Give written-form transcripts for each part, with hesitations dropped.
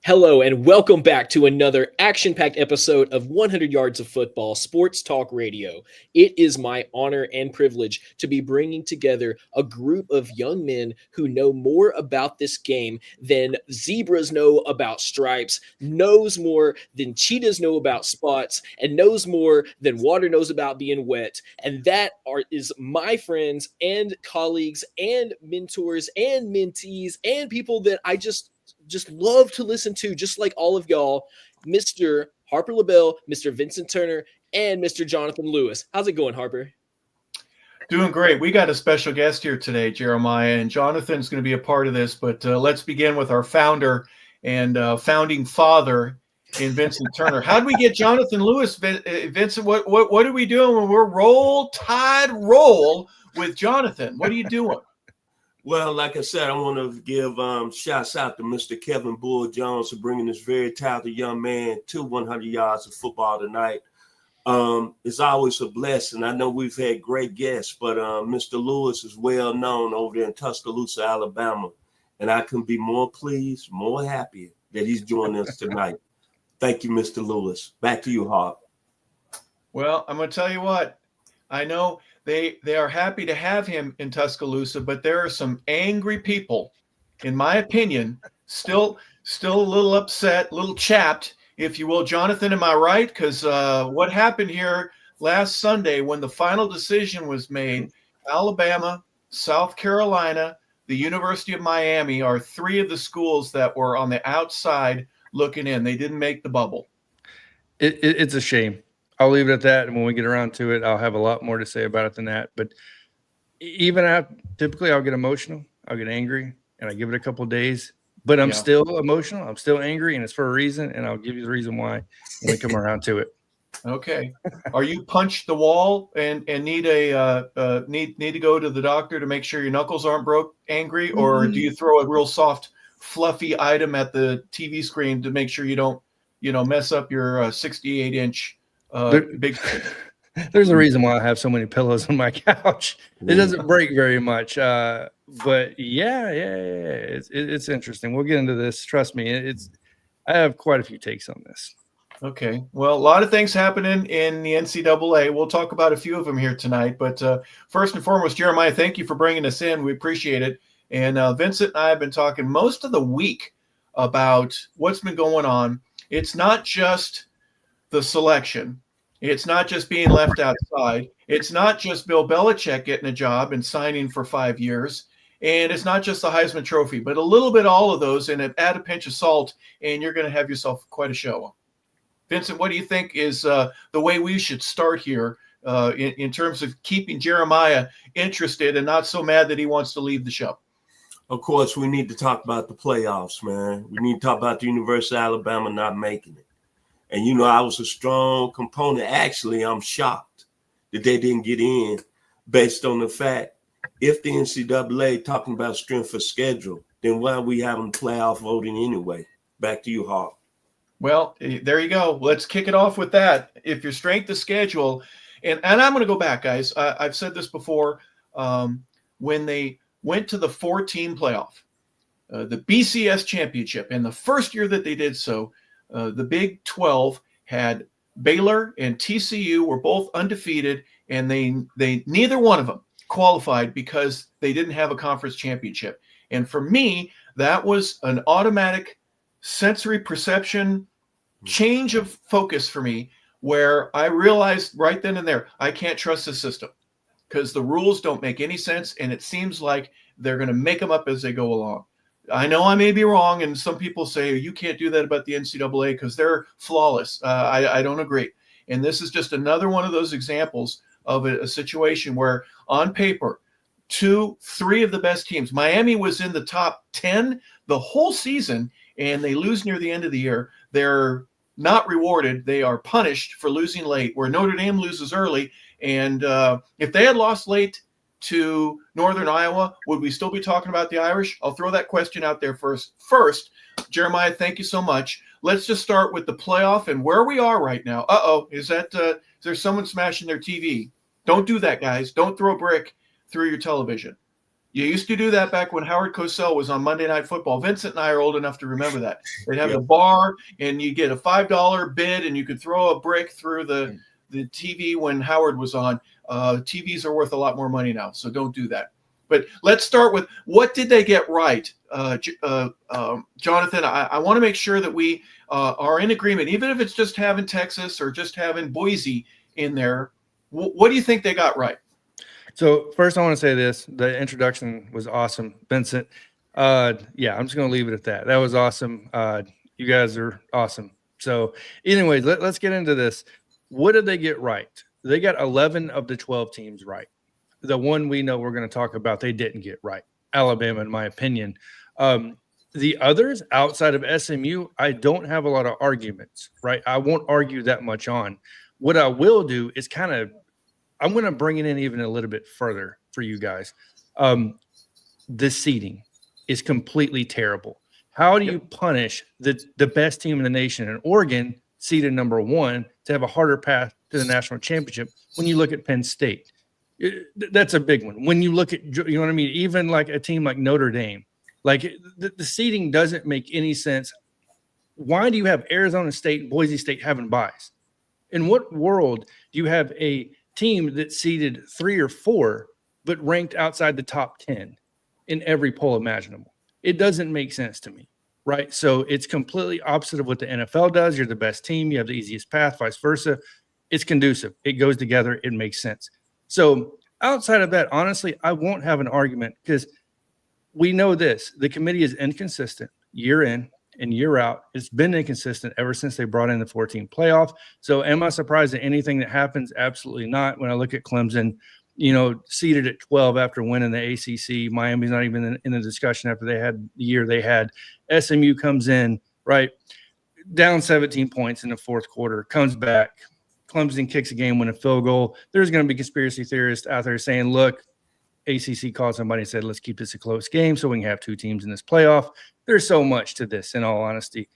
Hello, and welcome back to another action packed episode of 100 Yards of Football Sports Talk Radio. It is my honor and privilege to be bringing together a group of young men who know more about this game than zebras know about stripes, knows more than cheetahs know about spots, and knows more than water knows about being wet. And is my friends and colleagues and mentors and mentees and people that I just love to listen to, just like all of y'all, Mr. Harper LaBelle, Mr. Vincent Turner, and Mr. Johnathan Lewis. How's it going, Harper? Doing great. We got a special guest here today, Jeremiah, and Johnathan's going to be a part of this, but let's begin with our founder and founding father in Vincent Turner. How did we get Johnathan Lewis, Vincent? What are we doing when we're roll with Johnathan? What are you doing? Well, like I said, I want to give shouts out to Mr. Kevin Bull Jones for bringing this very talented young man to 100 Yards of Football tonight. It's always a blessing. I know we've had great guests, but Mr. Lewis is well known over there in Tuscaloosa, Alabama, and I couldn't be more pleased, more happy that he's joining us tonight. Thank you, Mr. Lewis. Back to you, Harp. Well, I'm going to tell you what. I know they are happy to have him in Tuscaloosa, but there are some angry people, in my opinion, still a little upset, a little chapped, if you will. Johnathan, am I right? Because what happened here last Sunday when the final decision was made, Alabama, South Carolina, the University of Miami are three of the schools that were on the outside looking in. They didn't make the bubble. It's a shame. I'll leave it at that, and when we get around to it, I'll have a lot more to say about it than that. But typically I'll get emotional, I'll get angry, and I give it a couple of days. But I'm still emotional, I'm still angry, and it's for a reason, and I'll give you the reason why when we come around to it. Okay. Are you punched the wall and need to go to the doctor to make sure your knuckles aren't broke, angry, or do you throw a real soft, fluffy item at the TV screen to make sure you don't, mess up your 68-inch? There's a reason why I have so many pillows on my couch. It doesn't break very much, but it's interesting. We'll get into this. Trust me, I have quite a few takes on this. Okay, well, a lot of things happening in the NCAA. We'll talk about a few of them here tonight. But first and foremost, Jeremiah, thank you for bringing us in. We appreciate it. And Vincent and I have been talking most of the week about what's been going on. It's not just the selection. It's not just being left outside. It's not just Bill Belichick getting a job and signing for 5 years. And it's not just the Heisman Trophy, but a little bit all of those, and add a pinch of salt, and you're going to have yourself quite a show. Vincent, what do you think is the way we should start here in terms of keeping Jeremiah interested and not so mad that he wants to leave the show? Of course, we need to talk about the playoffs, man. We need to talk about the University of Alabama not making it. And, I was a strong component. Actually, I'm shocked that they didn't get in based on the fact if the NCAA talking about strength of schedule, then why are we having playoff voting anyway? Back to you, Hawk. Well, there you go. Let's kick it off with that. If your strength of schedule, and I'm going to go back, guys. I've said this before. When they went to the 4-team playoff, the BCS championship, and the first year that they did so, the Big 12 had Baylor and TCU were both undefeated, and they neither one of them qualified because they didn't have a conference championship. And for me, that was an automatic sensory perception change of focus for me, where I realized right then and there, I can't trust the system because the rules don't make any sense, and it seems like they're going to make them up as they go along. I know I may be wrong, and some people say you can't do that about the NCAA because they're flawless. I don't agree. And this is just another one of those examples of a situation where, on paper, 2-3 of the best teams. Miami was in the top 10 the whole season, and they lose near the end of the year. They're not rewarded. They are punished for losing late, where Notre Dame loses early. And if they had lost late to Northern Iowa, would we still be talking about the Irish? I'll throw that question out there first. Jeremiah, thank you so much. Let's just start with the playoff and where we are right now. Is there someone smashing their TV? Don't do that, guys. Don't throw a brick through your television. You used to do that back when Howard Cosell was on Monday Night Football. Vincent and I are old enough to remember that. They'd have the bar, and you get a $5 bid, and you could throw a brick through the TV when Howard was on. TVs are worth a lot more money now, so don't do that. But let's start with, what did they get right? Johnathan, I want to make sure that we are in agreement, even if it's just having Texas or just having Boise in there. What do you think they got right? So first, I want to say this: the introduction was awesome, Vincent. I'm just going to leave it at that. That was awesome. You guys are awesome. So, anyways, let's get into this. What did they get right? They got 11 of the 12 teams right. The one we know we're going to talk about, they didn't get right. Alabama, in my opinion. The others outside of SMU, I don't have a lot of arguments, right? I won't argue that much on. What I will do is I'm going to bring it in even a little bit further for you guys. The seeding is completely terrible. How do you punish the best team in the nation in Oregon, seeded number 1, to have a harder path to the national championship when you look at Penn State? That's a big one. When you look at, you know what I mean? Even like a team like Notre Dame, like the seeding doesn't make any sense. Why do you have Arizona State and Boise State having buys? In what world do you have a team that's seeded 3 or 4, but ranked outside the top 10 in every poll imaginable? It doesn't make sense to me, right? So it's completely opposite of what the NFL does. You're the best team. You have the easiest path, vice versa. It's conducive. It goes together. It makes sense. So outside of that, honestly, I won't have an argument, because we know this. The committee is inconsistent year in and year out. It's been inconsistent ever since they brought in the 14 playoff. So am I surprised at anything that happens? Absolutely not. When I look at Clemson, seated at 12 after winning the ACC, Miami's not even in the discussion after they had the year they had. SMU comes in, right, down 17 points in the fourth quarter, comes back. Clemson kicks a game-winning field goal. There's going to be conspiracy theorists out there saying, look, ACC called somebody and said, let's keep this a close game so we can have 2 teams in this playoff. There's so much to this, in all honesty.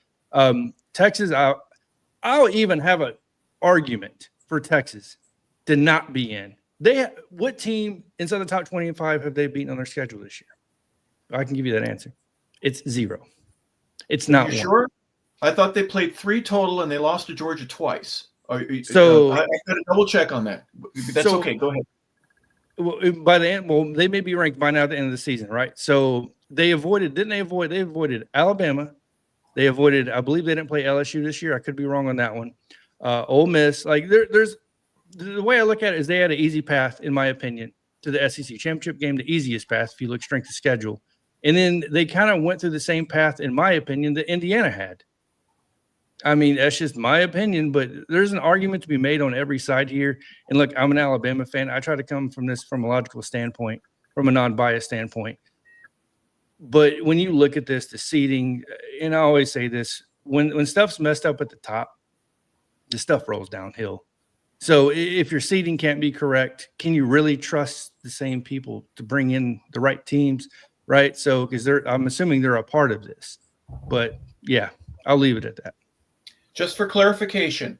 Texas, I'll even have an argument for Texas to not be in. What team inside the top 25 have they beaten on their schedule this year? I can give you that answer. It's 0. It's not one. Sure? I thought they played 3 total and they lost to Georgia twice. So I got to double check on that. That's okay. Go ahead. Well, by the end, they may be ranked by now at the end of the season, right? So they avoided Alabama. They avoided, I believe they didn't play LSU this year. I could be wrong on that one. Ole Miss, like there's the way I look at it is they had an easy path, in my opinion, to the SEC championship game, the easiest path if you look strength of schedule. And then they kind of went through the same path, in my opinion, that Indiana had. I mean, that's just my opinion, but there's an argument to be made on every side here. And look, I'm an Alabama fan. I try to come from this from a logical standpoint, from a non-biased standpoint. But when you look at this, the seeding, and I always say this, when stuff's messed up at the top, the stuff rolls downhill. So if your seeding can't be correct, can you really trust the same people to bring in the right teams, right? So because I'm assuming they're a part of this. But, yeah, I'll leave it at that. Just for clarification,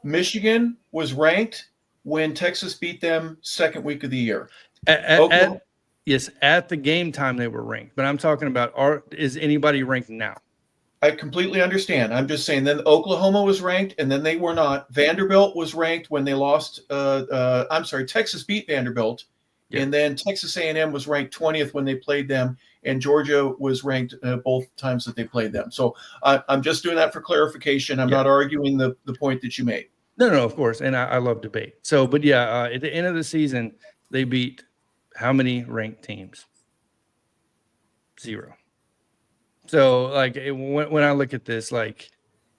Michigan was ranked when Texas beat them second week of the year. At the game time they were ranked. But I'm talking about, is anybody ranked now? I completely understand. I'm just saying then Oklahoma was ranked, and then they were not. Vanderbilt was ranked when they lost. Texas beat Vanderbilt, and then Texas A&M was ranked 20th when they played them, and Georgia was ranked both times that they played them. So I'm just doing that for clarification. I'm not arguing the point that you made. No, of course, and I love debate. So, but at the end of the season, they beat how many ranked teams? 0. So, like, when I look at this, like,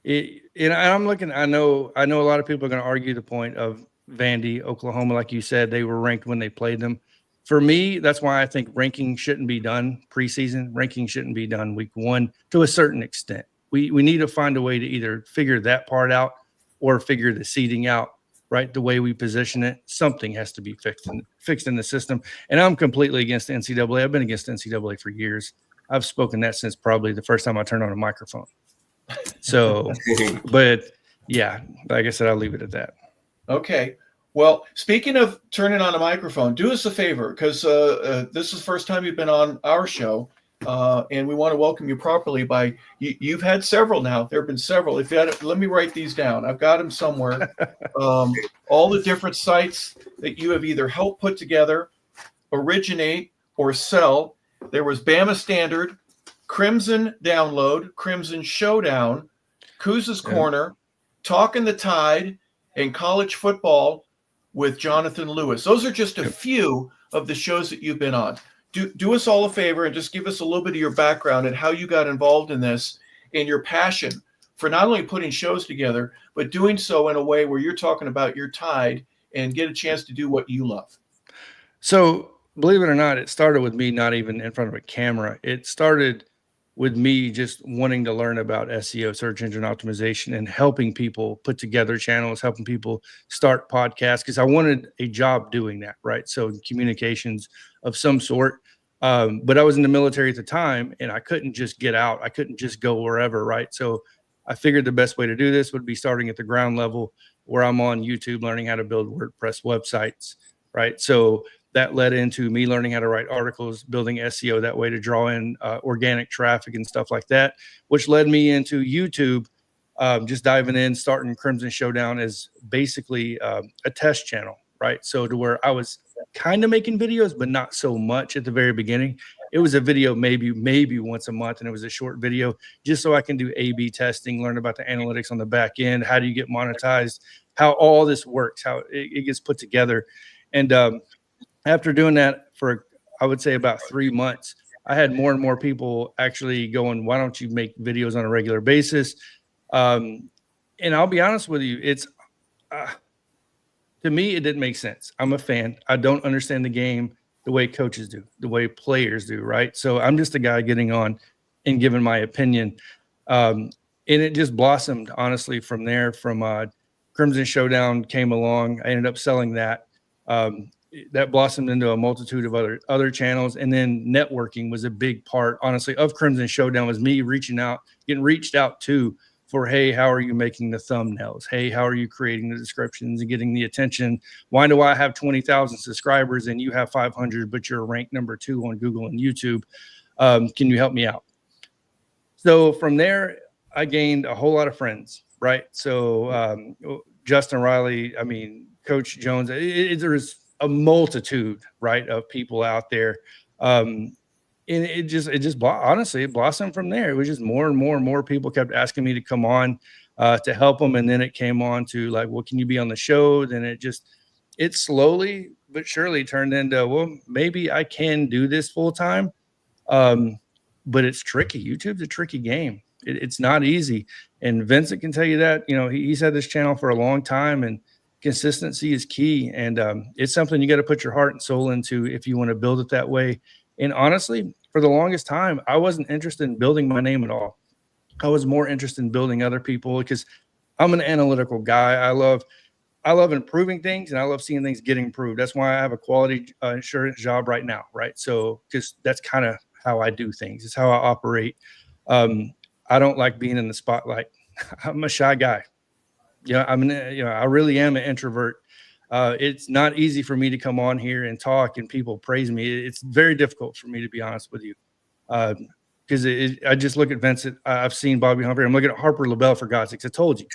I'm looking. I know a lot of people are going to argue the point of Vandy, Oklahoma, like you said, they were ranked when they played them. For me, that's why I think ranking shouldn't be done preseason. Ranking shouldn't be done week 1 to a certain extent. We need to find a way to either figure that part out or figure the seeding out, right? The way we position it, something has to be fixed in the system. And I'm completely against the NCAA. I've been against the NCAA for years. I've spoken that since probably the first time I turned on a microphone. So, but yeah, like I said, I'll leave it at that. Okay. Well, speaking of turning on a microphone, do us a favor, because this is the first time you've been on our show, and we want to welcome you properly. You've had several now. There have been several. If you had, let me write these down. I've got them somewhere. All the different sites that you have either helped put together, originate, or sell. There was Bama Standard, Crimson Download, Crimson Showdown, Kuz's Corner, Talking the Tide, and College Football with Johnathan Lewis. Those are just a few of the shows that you've been on. Do us all a favor and just give us a little bit of your background and how you got involved in this and your passion for not only putting shows together, but doing so in a way where you're talking about your Tide and get a chance to do what you love. So believe it or not, it started with me not even in front of a camera. It started with me just wanting to learn about SEO, search engine optimization, and helping people put together channels, helping people start podcasts, because I wanted a job doing that, right? So communications of some sort. But I was in the military at the time, and I couldn't just get out. I couldn't just go wherever, right? So I figured the best way to do this would be starting at the ground level, where I'm on YouTube learning how to build WordPress websites, right? So that led into me learning how to write articles, building SEO that way to draw in organic traffic and stuff like that, which led me into YouTube, just diving in, starting Crimson Showdown as basically a test channel, right? So to where I was kind of making videos, but not so much at the very beginning. It was a video maybe once a month, and it was a short video just so I can do A/B testing, learn about the analytics on the back end, how do you get monetized, how all this works, how it gets put together. And after doing that for, I would say, about 3 months, I had more and more people actually going, why don't you make videos on a regular basis? And I'll be honest with you, it's to me, it didn't make sense. I'm a fan. I don't understand the game the way coaches do, the way players do, right? So I'm just a guy getting on and giving my opinion. And it just blossomed, honestly, from there. From Crimson Showdown came along. I ended up selling that. That blossomed into a multitude of other channels. And then networking was a big part, honestly, of Crimson Showdown. Was me getting reached out to for, hey, how are you making the thumbnails? Hey, how are you creating the descriptions and getting the attention? Why do I have 20,000 subscribers and you have 500, but you're ranked number 2 on Google and YouTube? Can you help me out? So from there, I gained a whole lot of friends, right? So Justin Riley, I mean, Coach Jones, there's a multitude, right, of people out there. And honestly, it blossomed from there. It was just more and more and more people kept asking me to come on to help them. And then it came on to like, well, can you be on the show? Then it slowly but surely turned into, well, maybe I can do this full time. But it's tricky. YouTube's a tricky game. It's not easy. And Vincent can tell you that. You know, he's had this channel for a long time, and consistency is key. And it's something you got to put your heart and soul into if you want to build it that way. And honestly, for the longest time, I wasn't interested in building my name at all. I was more interested in building other people, because I'm an analytical guy. I love improving things, and I love seeing things getting improved. That's why I have a quality assurance job right now, right? So, because that's kind of how I do things. It's how I operate. I don't like being in the spotlight. I'm a shy guy. I really am an introvert. It's not easy for me to come on here and talk and people praise me. It's very difficult for me, to be honest with you. Because I just look at Vincent. I've seen Bobby Humphrey. I'm looking at Harper LaBelle, for God's sakes. I told you.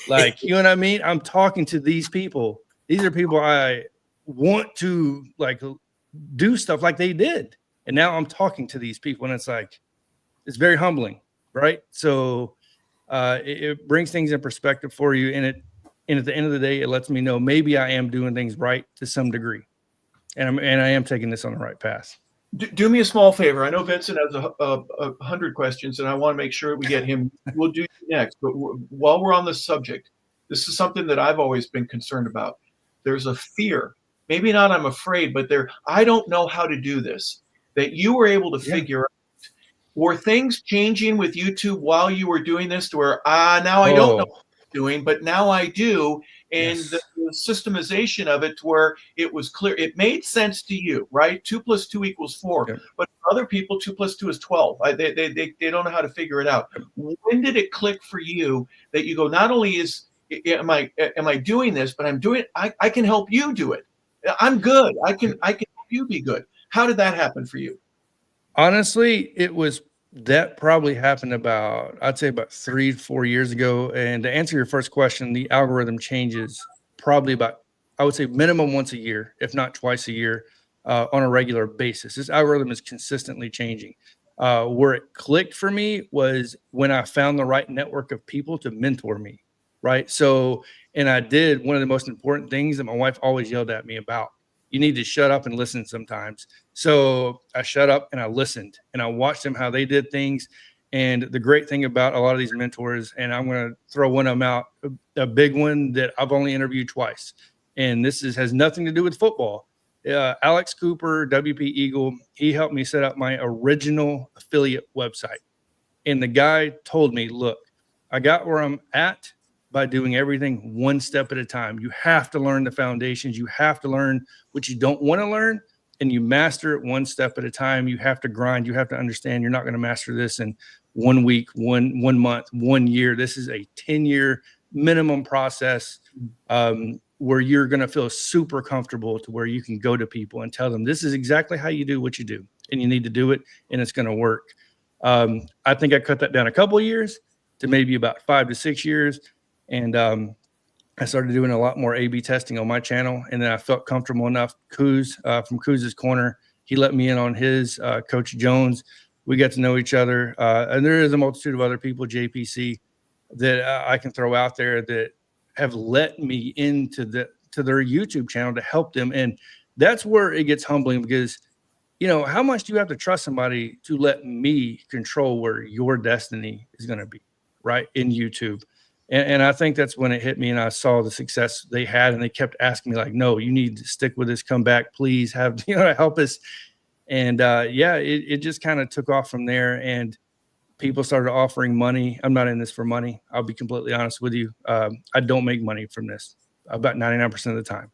Like, you know what I mean? I'm talking to these people. These are people I want to like do stuff like they did. And now I'm talking to these people, and it's like, it's very humbling, right? So it brings things in perspective for you. And at the end of the day, it lets me know maybe I am doing things right to some degree. And I am taking this on the right path. Do me a small favor. I know Vincent has 100 questions, and I want to make sure we get him. We'll do next. But while we're on this subject, this is something that I've always been concerned about. There's a fear. Maybe not I'm afraid, but I don't know how to do this, that you were able to figure out. Were things changing with YouTube while you were doing this to where, now I don't know what I'm doing, but now I do. And the systemization of it to where it was clear. It made sense to you, right? 2 + 2 = 4. Okay. But for other people, 2 + 2 is 12. They don't know how to figure it out. When did it click for you that you go, not only is am I doing this? But I'm doing it. I can help you do it. I'm good. I can help you be good. How did that happen for you? Honestly, that probably happened I'd say about 3 to 4 years ago. And to answer your first question, the algorithm changes probably I would say minimum once a year, if not twice a year, on a regular basis. This algorithm is consistently changing. Where it clicked for me was when I found the right network of people to mentor me, right? So, and I did one of the most important things that my wife always yelled at me about. You need to shut up and listen sometimes. So I shut up and I listened and I watched them how they did things. And the great thing about a lot of these mentors, and I'm going to throw one of them out, a big one that I've only interviewed twice. And has nothing to do with football. Alex Cooper, WP Eagle, he helped me set up my original affiliate website. And the guy told me, look, I got where I'm at by doing everything one step at a time. You have to learn the foundations. You have to learn what you don't want to learn, and you master it one step at a time. You have to grind. You have to understand you're not going to master this in 1 week, one month, 1 year. This is a 10-year minimum process where you're going to feel super comfortable to where you can go to people and tell them this is exactly how you do what you do, and you need to do it, and it's going to work. I think I cut that down a couple of years to maybe about 5 to 6 years. And I started doing a lot more A/B testing on my channel. And then I felt comfortable enough. Kuz from Kuz's Corner, he let me in on his, Coach Jones. We got to know each other. And there is a multitude of other people, JPC, that I can throw out there that have let me into to their YouTube channel to help them. And that's where it gets humbling because, you know, how much do you have to trust somebody to let me control where your destiny is going to be, right, in YouTube? And I think that's when it hit me and I saw the success they had, and they kept asking me like, no, you need to stick with this, come back, please help us. And it just kind of took off from there, and people started offering money. I'm not in this for money. I'll be completely honest with you. I don't make money from this about 99% of the time.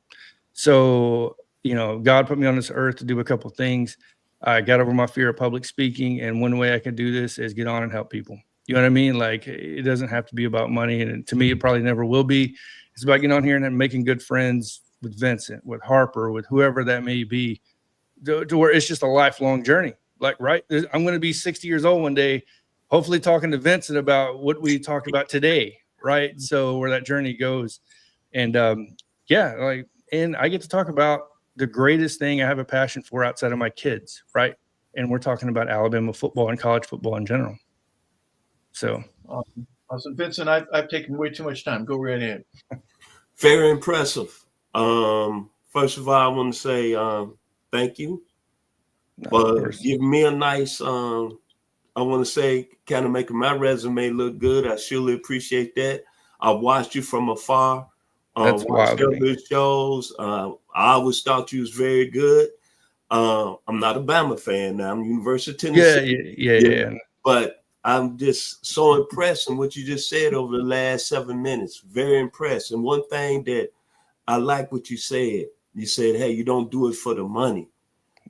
So, God put me on this earth to do a couple things. I got over my fear of public speaking. And one way I can do this is get on and help people. You know what I mean? Like, it doesn't have to be about money. And to me, it probably never will be. It's about getting on here and making good friends with Vincent, with Harper, with whoever that may be, to where it's just a lifelong journey. Like, right, I'm going to be 60 years old one day, hopefully talking to Vincent about what we talked about today, right? So where that journey goes. And and I get to talk about the greatest thing I have a passion for outside of my kids, right? And we're talking about Alabama football and college football in general. So awesome. Vincent, I've taken way too much time. Go right ahead. Very impressive. First of all, I want to say thank you for giving me a nice, I want to say, kind of making my resume look good. I surely appreciate that. I watched you from afar. That's watched wild. other shows. I always thought you was very good. I'm not a Bama fan now. I'm University of Tennessee. Yeah. But I'm just so impressed in what you just said over the last 7 minutes. Very impressed. And one thing that I like what you said, hey, you don't do it for the money,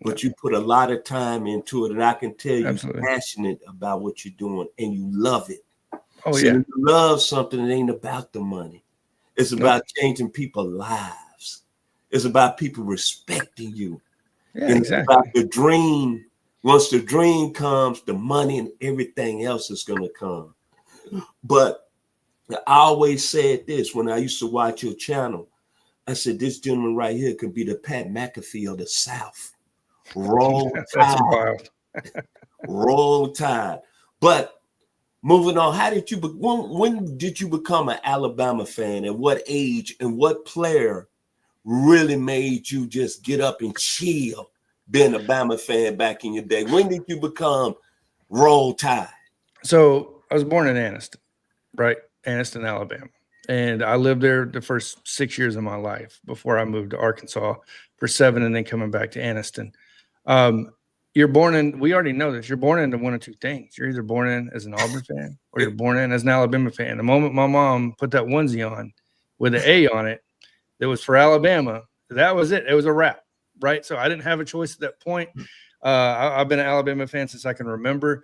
but you put a lot of time into it. And I can tell you're passionate about what you're doing and you love it. When you love something, it ain't about the money. It's about changing people's lives. It's about people respecting you. Yeah, and exactly. It's about the dream. Once the dream comes, the money and everything else is going to come. But I always said this when I used to watch your channel. I said, this gentleman right here could be the Pat McAfee of the South. Roll Tide. Roll Tide. But moving on, when did you become an Alabama fan? At what age and what player really made you just get up and chill being a Bama fan back in your day? When did you become Roll Tide? So I was born in Anniston, right? Anniston, Alabama. And I lived there the first 6 years of my life before I moved to Arkansas for 7 and then coming back to Anniston. You're born in, we already know this, you're born into one of two things. You're either born in as an Auburn fan or you're born in as an Alabama fan. The moment my mom put that onesie on with an A on it that was for Alabama, that was it. It was a wrap, right? So I didn't have a choice at that point. I've been an Alabama fan since I can remember.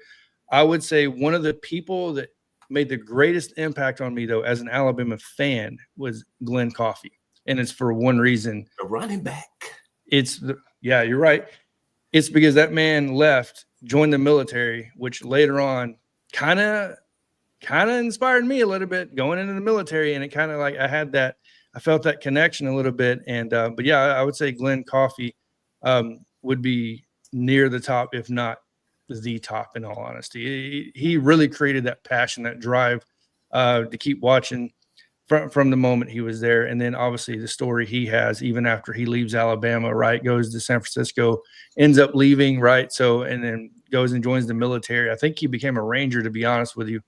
I would say one of the people that made the greatest impact on me, though, as an Alabama fan, was Glenn Coffey. And it's for one reason. The running back. You're right. It's because that man left, joined the military, which later on kind of inspired me a little bit going into the military. And it kind of like I felt that connection a little bit. And but yeah, I would say Glenn Coffey would be near the top, if not the top, in all honesty. He really created that passion, that drive to keep watching from the moment he was there. And then obviously the story he has, even after he leaves Alabama, right, goes to San Francisco, ends up leaving, right? So, and then goes and joins the military. I think he became a Ranger, to be honest with you.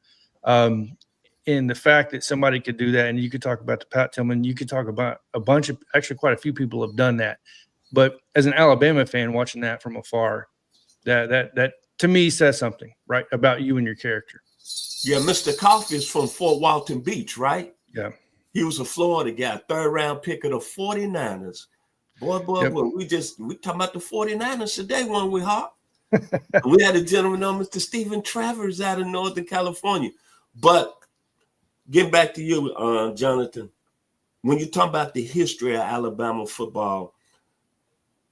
In the fact that somebody could do that, and you could talk about the Pat Tillman, you could talk about actually quite a few people have done that. But as an Alabama fan, watching that from afar, that to me says something, right, about you and your character. Yeah, Mr. Coffey is from Fort Walton Beach, right? Yeah. He was a Florida guy, 3rd-round pick of the 49ers. Boy, we talking about the 49ers today, weren't we, Hawk? We had a gentleman on, Mr. Stephen Travers, out of Northern California. But getting back to you, Johnathan, when you talk about the history of Alabama football,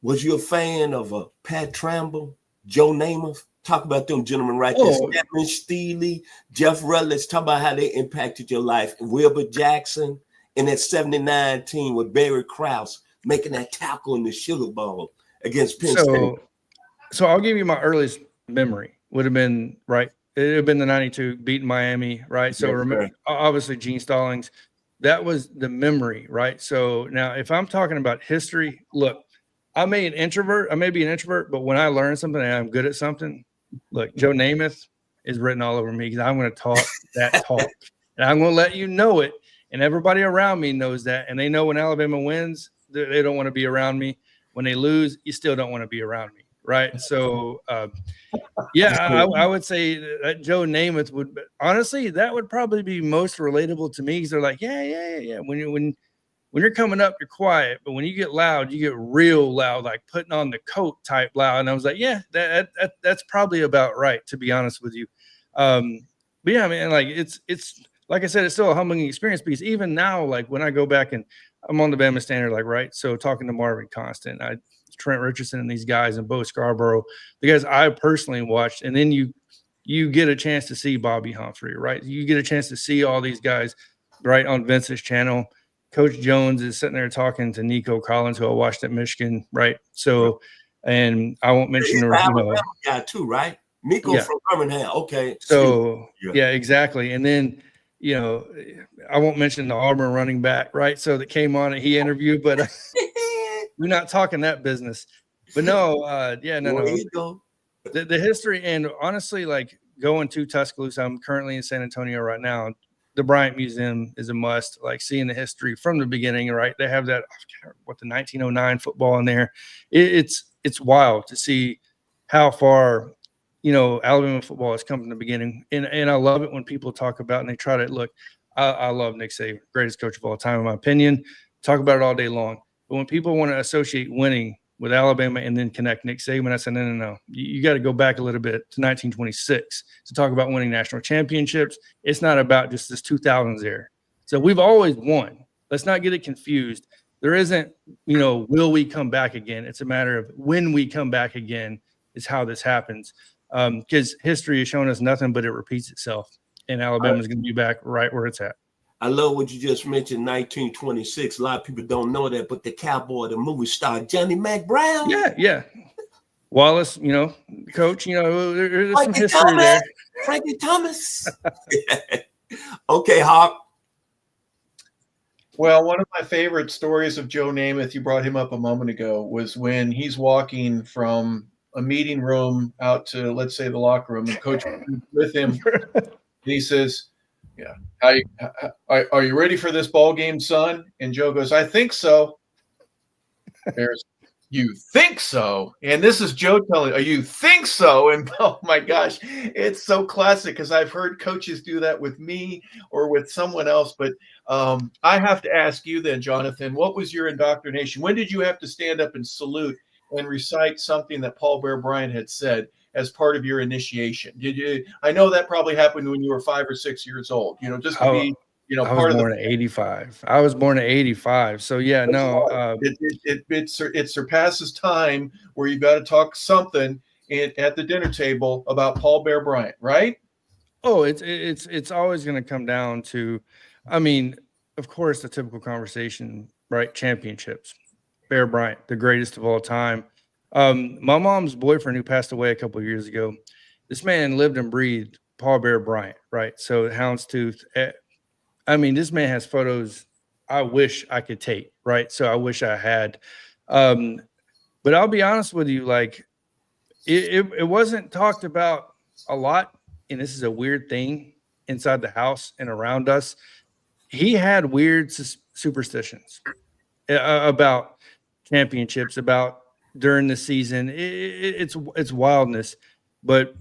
was you a fan of Pat Tramble, Joe Namath? Talk about them gentlemen right there. Stephen Steele, Jeff Rutledge. Talk about how they impacted your life. Wilbur Jackson and that 79 team with Barry Krause making that tackle in the Sugar Bowl against Penn State. So I'll give you my earliest memory. Would have been, right, it would have been the 92 beating Miami, right? So remember, obviously Gene Stallings. That was the memory, right? So now if I'm talking about history, look, I may be an introvert, but when I learn something and I'm good at something, look, Joe Namath is written all over me because I'm going to talk that talk. And I'm going to let you know it. And everybody around me knows that. And they know when Alabama wins, they don't want to be around me. When they lose, you still don't want to be around me. Right. So, I would say that Joe Namath would, honestly, that would probably be most relatable to me because they're like, yeah. When you're coming up, you're quiet, but when you get loud, you get real loud, like putting on the coat type loud. And I was like, yeah, that's probably about right, to be honest with you. But yeah, man, like it's like I said, it's still a humbling experience because even now, like when I go back and I'm on the Bama Standard, like, right. So talking to Marvin Constant, Trent Richardson and these guys and Bo Scarborough, the guys I personally watched. And then you get a chance to see Bobby Humphrey, right? You get a chance to see all these guys, right, on Vincent's channel. Coach Jones is sitting there talking to Nico Collins, who I watched at Michigan, right? So, and I won't mention the guy too, right? Nico from Birmingham. Okay. So yeah, exactly. And then, I won't mention the Auburn running back, right? So that came on and he interviewed, but we're not talking that business. But no. The history, and honestly, like going to Tuscaloosa, I'm currently in San Antonio right now. The Bryant Museum is a must, like seeing the history from the beginning, right? They have that, the 1909 football in there. It's wild to see how far, Alabama football has come from the beginning. And I love it when people talk about and they try to look. I love Nick Saban, greatest coach of all time, in my opinion. Talk about it all day long. But when people want to associate winning with Alabama and then connect Nick Saban, I said, no. You got to go back a little bit to 1926 to talk about winning national championships. It's not about just this 2000s era. So we've always won. Let's not get it confused. There isn't, will we come back again? It's a matter of when we come back again is how this happens. Because history has shown us nothing but it repeats itself. And Alabama is going to be back right where it's at. I love what you just mentioned, 1926. A lot of people don't know that, but the cowboy, the movie star, Johnny Mac Brown. Yeah. Wallace, coach, there's some history Thomas, there. Frankie Thomas. Okay, Hawk. Well, one of my favorite stories of Joe Namath, you brought him up a moment ago, was when he's walking from a meeting room out to, let's say, the locker room, and Coach with him, and he says, yeah, are you ready for this ball game, son? And Joe goes, I think so. There's, you think so? And this is Joe telling, you think so? And oh my gosh, it's so classic because I've heard coaches do that with me or with someone else. But I have to ask you then, Johnathan, what was your indoctrination? When did you have to stand up and salute and recite something that Paul Bear Bryant had said? as part of your initiation? Did you? I know that probably happened when you were 5 or 6 years old. Just to be, I part was of born in 85. I was born in 85. So yeah, no. it surpasses time where you've got to talk something at the dinner table about Paul Bear Bryant, right? Oh, it's always going to come down to, I mean, of course, the typical conversation, right? Championships. Bear Bryant, the greatest of all time. My mom's boyfriend, who passed away a couple of years ago, this man lived and breathed Paul Bear Bryant, right? So houndstooth. I mean, this man has photos I wish I could take, right? So I wish I had. But I'll be honest with you, like it wasn't talked about a lot, and this is a weird thing inside the house and around us. He had weird superstitions about championships, about during the season. It's wildness, but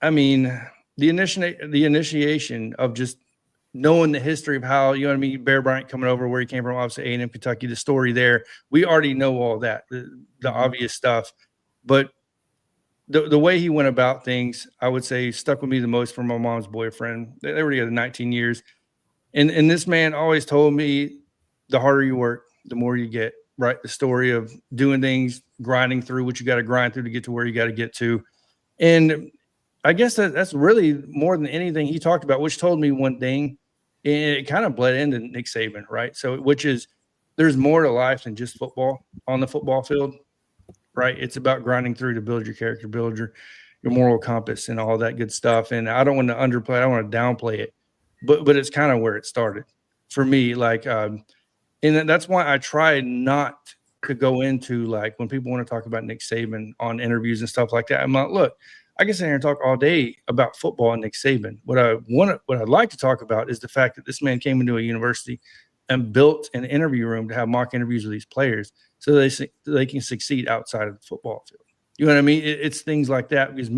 I mean the initiation of just knowing the history of how, you know what I mean, Bear Bryant coming over, where he came from, obviously A&M Kentucky, the story there. We already know all that, the obvious stuff, but the way he went about things, I would say, stuck with me the most from my mom's boyfriend. They were together 19 years. And this man always told me, the harder you work, the more you get, right? The story of doing things, grinding through what you got to grind through to get to where you got to get to. And I guess that's really more than anything he talked about, which told me one thing, and it kind of bled into Nick Saban, right? So, which is, there's more to life than just football on the football field, right? It's about grinding through to build your character, build your moral compass and all that good stuff. And I don't want to underplay, I don't want to downplay it, but it's kind of where it started for me. Like, and that's why I try not to go into, like, when people want to talk about Nick Saban on interviews and stuff like that, I'm like, look, I can sit here and talk all day about football and Nick Saban. What I'd like to talk about is the fact that this man came into a university and built an interview room to have mock interviews with these players so they can succeed outside of the football field. You know what I mean? It's things like that. Because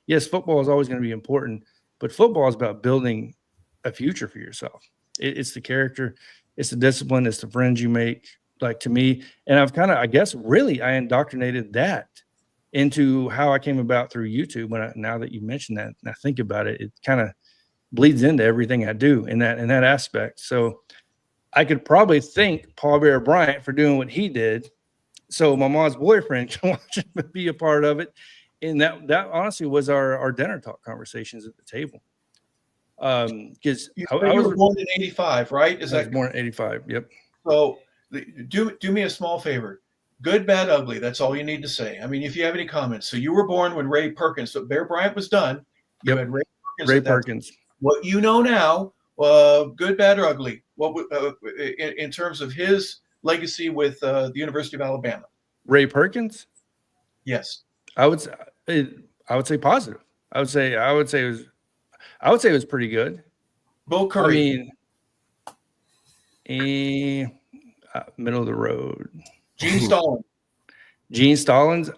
yes, football is always going to be important, but football is about building a future for yourself. It's the character, it's the discipline, it's the friends you make, like, to me. And I've kind of, I guess, really, I indoctrinated that into how I came about through YouTube. Now that you mentioned that and I think about it, it kind of bleeds into everything I do in that aspect. So I could probably thank Paul Bear Bryant for doing what he did, so my mom's boyfriend can watch it and be a part of it. And that honestly was our dinner talk conversations at the table. Because you were born in 85, right? I was born in 85. Yep. So do me a small favor. Good, bad, ugly. That's all you need to say. I mean, if you have any comments. So you were born when Ray Perkins, so Bear Bryant was done. You had Ray Perkins. Ray Perkins. What you know now, good, bad, or ugly? What in terms of his legacy with the University of Alabama? Ray Perkins? Yes. I would say positive. I would say it was pretty good. Bo Curry. I mean, middle of the road. Gene Stallings.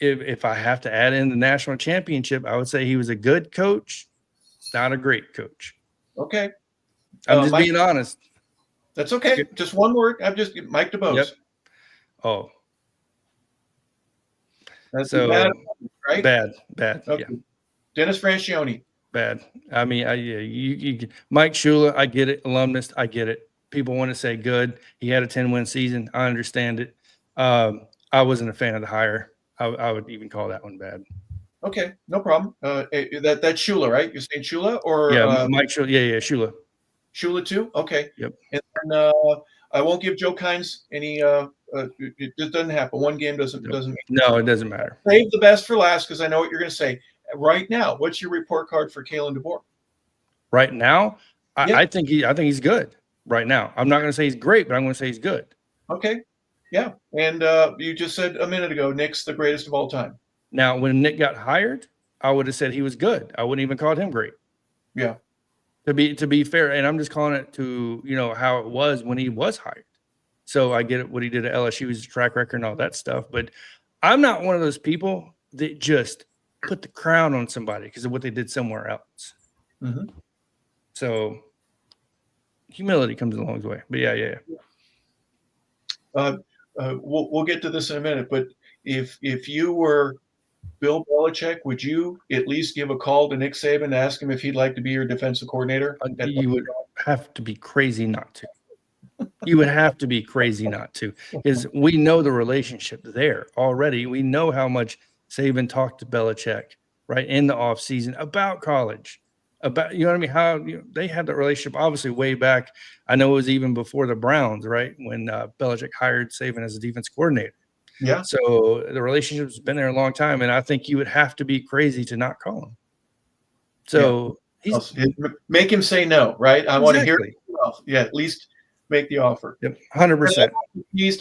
If I have to add in the national championship, I would say he was a good coach, not a great coach. Okay. I'm just being honest. That's okay. Just one word. I'm just Mike DeBose. Yep. Oh. That's so bad, right? Bad. Okay. Yeah. Dennis Francione. Bad. I mean, you Mike Shula, I get it. Alumnus, I get it. People want to say good. He had a 10-win season. I understand it. I wasn't a fan of the hire. I would even call that one bad. Okay, no problem. That's Shula, right? You're saying Shula or Mike Shula? Yeah, Shula. Shula too. Okay. Yep. And I won't give Joe Kynes any. It just doesn't happen. One game doesn't. No, it doesn't matter. Save the best for last because I know what you're going to say. Right now, what's your report card for Kalen DeBoer? Right now, I think he's good. Right now, I'm not going to say he's great, but I'm going to say he's good. Okay. Yeah, and you just said a minute ago, Nick's the greatest of all time. Now, when Nick got hired, I would have said he was good. I wouldn't even call him great. Yeah. To be fair, and I'm just calling it to, how it was when he was hired. So I get it, what he did at LSU, his track record and all that stuff. But I'm not one of those people that just put the crown on somebody because of what they did somewhere else. Mm-hmm. So humility comes a long way. But yeah. We'll get to this in a minute, but if you were Bill Belichick, would you at least give a call to Nick Saban to ask him if he'd like to be your defensive coordinator? You would have to be crazy not to. You would have to be crazy not to, because we know the relationship there already. We know how much Saban talked to Belichick, right, in the offseason about college, about, you know what I mean, how they had that relationship obviously way back. I know it was even before the Browns, right, when Belichick hired Saban as a defense coordinator. Yeah. So the relationship's been there a long time, and I think you would have to be crazy to not call him. So make him say no, right? I want to hear it. Yeah, at least make the offer. Yep, 100%.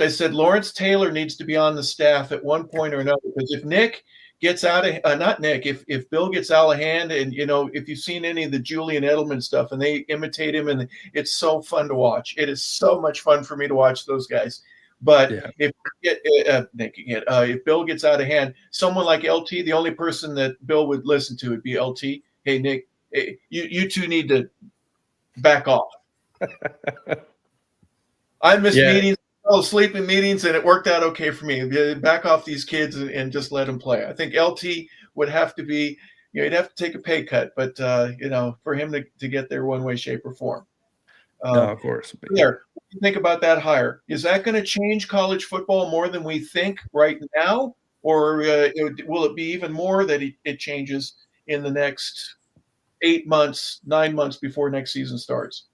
I said Lawrence Taylor needs to be on the staff at one point or another, because if Nick gets out of not Nick, if Bill gets out of hand, and if you've seen any of the Julian Edelman stuff and they imitate him, and it's so fun to watch. It is so much fun for me to watch those guys. But if Bill gets out of hand, someone like LT, the only person that Bill would listen to would be LT. Hey, Nick, you two need to back off. I miss meetings, I fell asleep in meetings, and it worked out okay for me. Back off these kids and just let them play. I think LT would have to be, he'd have to take a pay cut, but for him to get there one way, shape, or form. No, of course. What do you think about that hire? Is that going to change college football more than we think right now, or will it be even more that it changes in the next 8 months, 9 months before next season starts?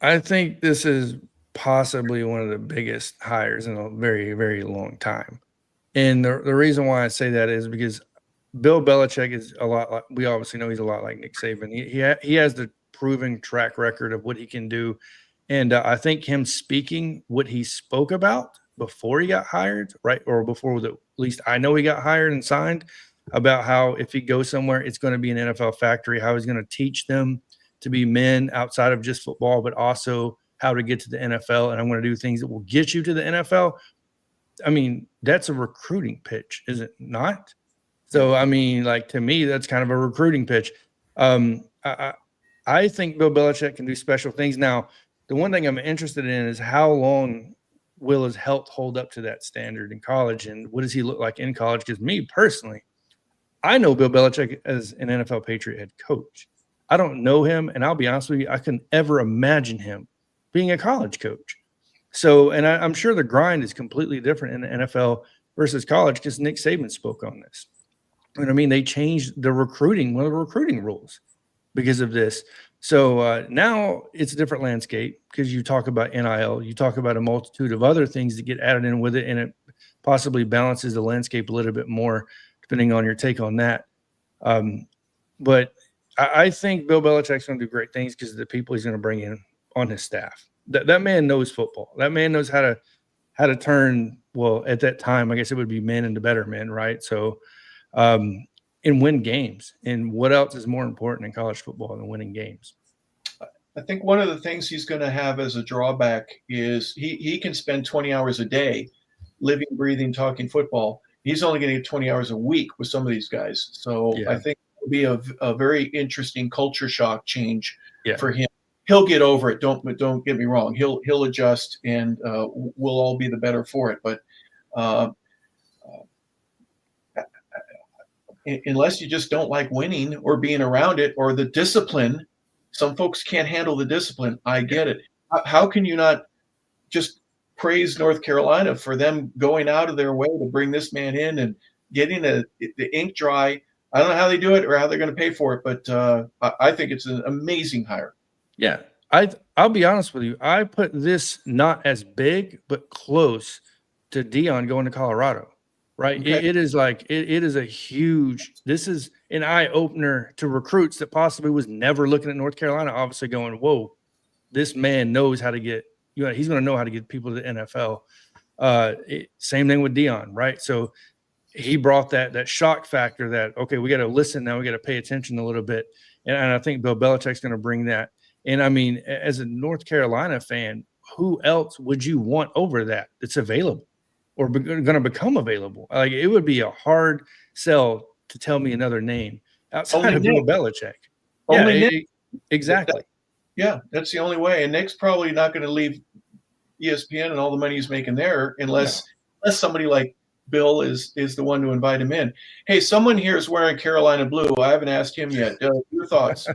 I think this is possibly one of the biggest hires in a very, very long time. And the reason why I say that is because Bill Belichick is a lot like, we obviously know he's a lot like Nick Saban. He has the proven track record of what he can do. And I think him speaking what he spoke about before he got hired, right, or before at least I know he got hired and signed, about how if he goes somewhere, it's going to be an NFL factory, how he's going to teach them to be men outside of just football, but also how to get to the NFL. And I'm going to do things that will get you to the NFL. I mean, that's a recruiting pitch, is it not? So, I mean, like, to me, that's kind of a recruiting pitch. I think Bill Belichick can do special things. Now, the one thing I'm interested in is how long Will has helped hold up to that standard in college, and what does he look like in college? Because me personally, I know Bill Belichick as an NFL Patriot head coach. I don't know him, and I'll be honest with you, I couldn't ever imagine him being a college coach. So, and I'm sure the grind is completely different in the NFL versus college, because Nick Saban spoke on this. And I mean, they changed the recruiting, one of the recruiting rules because of this. So now it's a different landscape, because you talk about NIL, you talk about a multitude of other things that get added in with it, and it possibly balances the landscape a little bit more, depending on your take on that. But I think Bill Belichick's going to do great things because of the people he's going to bring in on his staff. That man knows football. That man knows how to turn, well, at that time, I guess it would be men into better men, right? So, and win games. And what else is more important in college football than winning games? I think one of the things he's going to have as a drawback is he can spend 20 hours a day living, breathing, talking football. He's only going to get 20 hours a week with some of these guys. So I think it'll be a very interesting culture shock change for him. He'll get over it. Don't get me wrong. He'll adjust, and we'll all be the better for it. But unless you just don't like winning or being around it or the discipline, some folks can't handle the discipline. I get it. How can you not just praise North Carolina for them going out of their way to bring this man in and getting the ink dry? I don't know how they do it or how they're going to pay for it, but I think it's an amazing hire. Yeah, I'll be honest with you. I put this not as big, but close to Deion going to Colorado, right? Okay. It is like, it is a huge, this is an eye opener to recruits that possibly was never looking at North Carolina, obviously going, whoa, this man knows how to get, he's going to know how to get people to the NFL. Same thing with Deion, right? So he brought that shock factor that, okay, we got to listen now, we got to pay attention a little bit. And I think Bill Belichick's going to bring that. And I mean, as a North Carolina fan, who else would you want over that that's available or going to become available? Like, it would be a hard sell to tell me another name outside of Bill Belichick. Only Nick. Exactly. That's the only way. And Nick's probably not going to leave ESPN and all the money he's making there unless somebody like Bill is the one to invite him in. Hey, someone here is wearing Carolina blue. I haven't asked him yet. Your thoughts?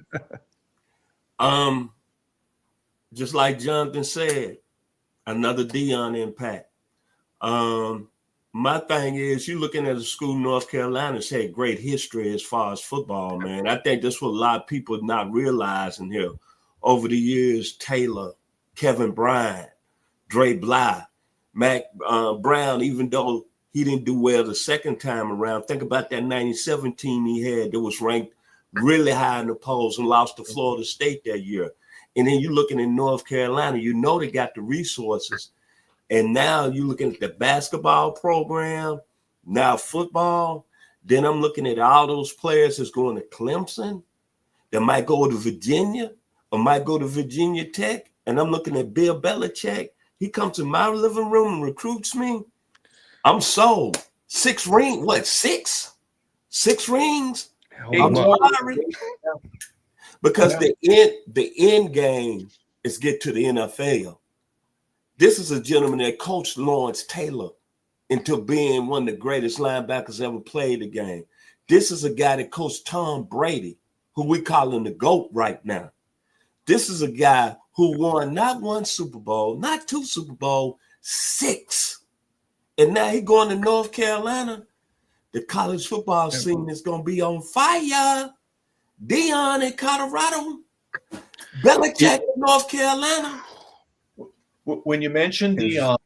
Just like Jonathan said, another Deion impact. My thing is, you're looking at a school, North Carolina's had great history as far as football, man. I think that's what a lot of people are not realizing here. Over the years, Taylor, Kevin Bryant, Dre Bly, Mac Brown, even though he didn't do well the second time around, think about that 97 team he had that was ranked really high in the polls and lost to Florida State that year. And then you're looking at North Carolina, you know they got the resources. And now you're looking at the basketball program, now football. Then I'm looking at all those players that's going to Clemson, that might go to Virginia or might go to Virginia Tech. And I'm looking at Bill Belichick. He comes to my living room and recruits me. I'm sold. 6 rings. What, 6? 6 rings? I'm sorry. Because the end game is get to the NFL. This is a gentleman that coached Lawrence Taylor into being one of the greatest linebackers ever played the game. This is a guy that coached Tom Brady, who we call him the GOAT right now. This is a guy who won not 1 Super Bowl, not 2 Super Bowl, 6. And now he's going to North Carolina. The college football scene is going to be on fire. Deion in Colorado. Belichick in North Carolina. When you mentioned the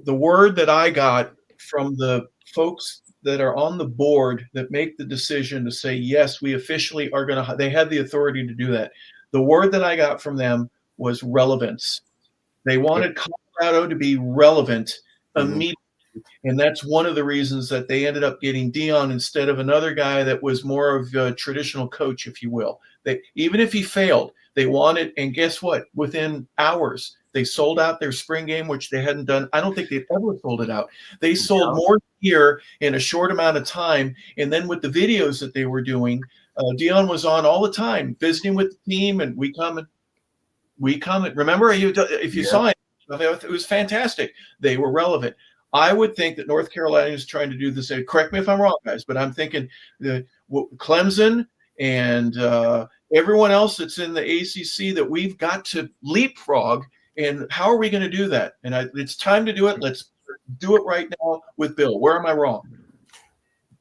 word that I got from the folks that are on the board that make the decision to say, yes, we officially are going to, they had the authority to do that. The word that I got from them was relevance. They wanted Colorado to be relevant immediately. And that's one of the reasons that they ended up getting Deion instead of another guy that was more of a traditional coach, if you will. Even if he failed, they wanted, and guess what? Within hours, they sold out their spring game, which they hadn't done. I don't think they'd ever sold it out. They sold more here in a short amount of time. And then with the videos that they were doing, Deion was on all the time, visiting with the team, and we come. Remember, if you saw it, it was fantastic. They were relevant. I would think that North Carolina is trying to do the same. Correct me if I'm wrong, guys, but I'm thinking that Clemson and everyone else that's in the ACC that we've got to leapfrog. And how are we going to do that? And it's time to do it. Let's do it right now with Bill. Where am I wrong?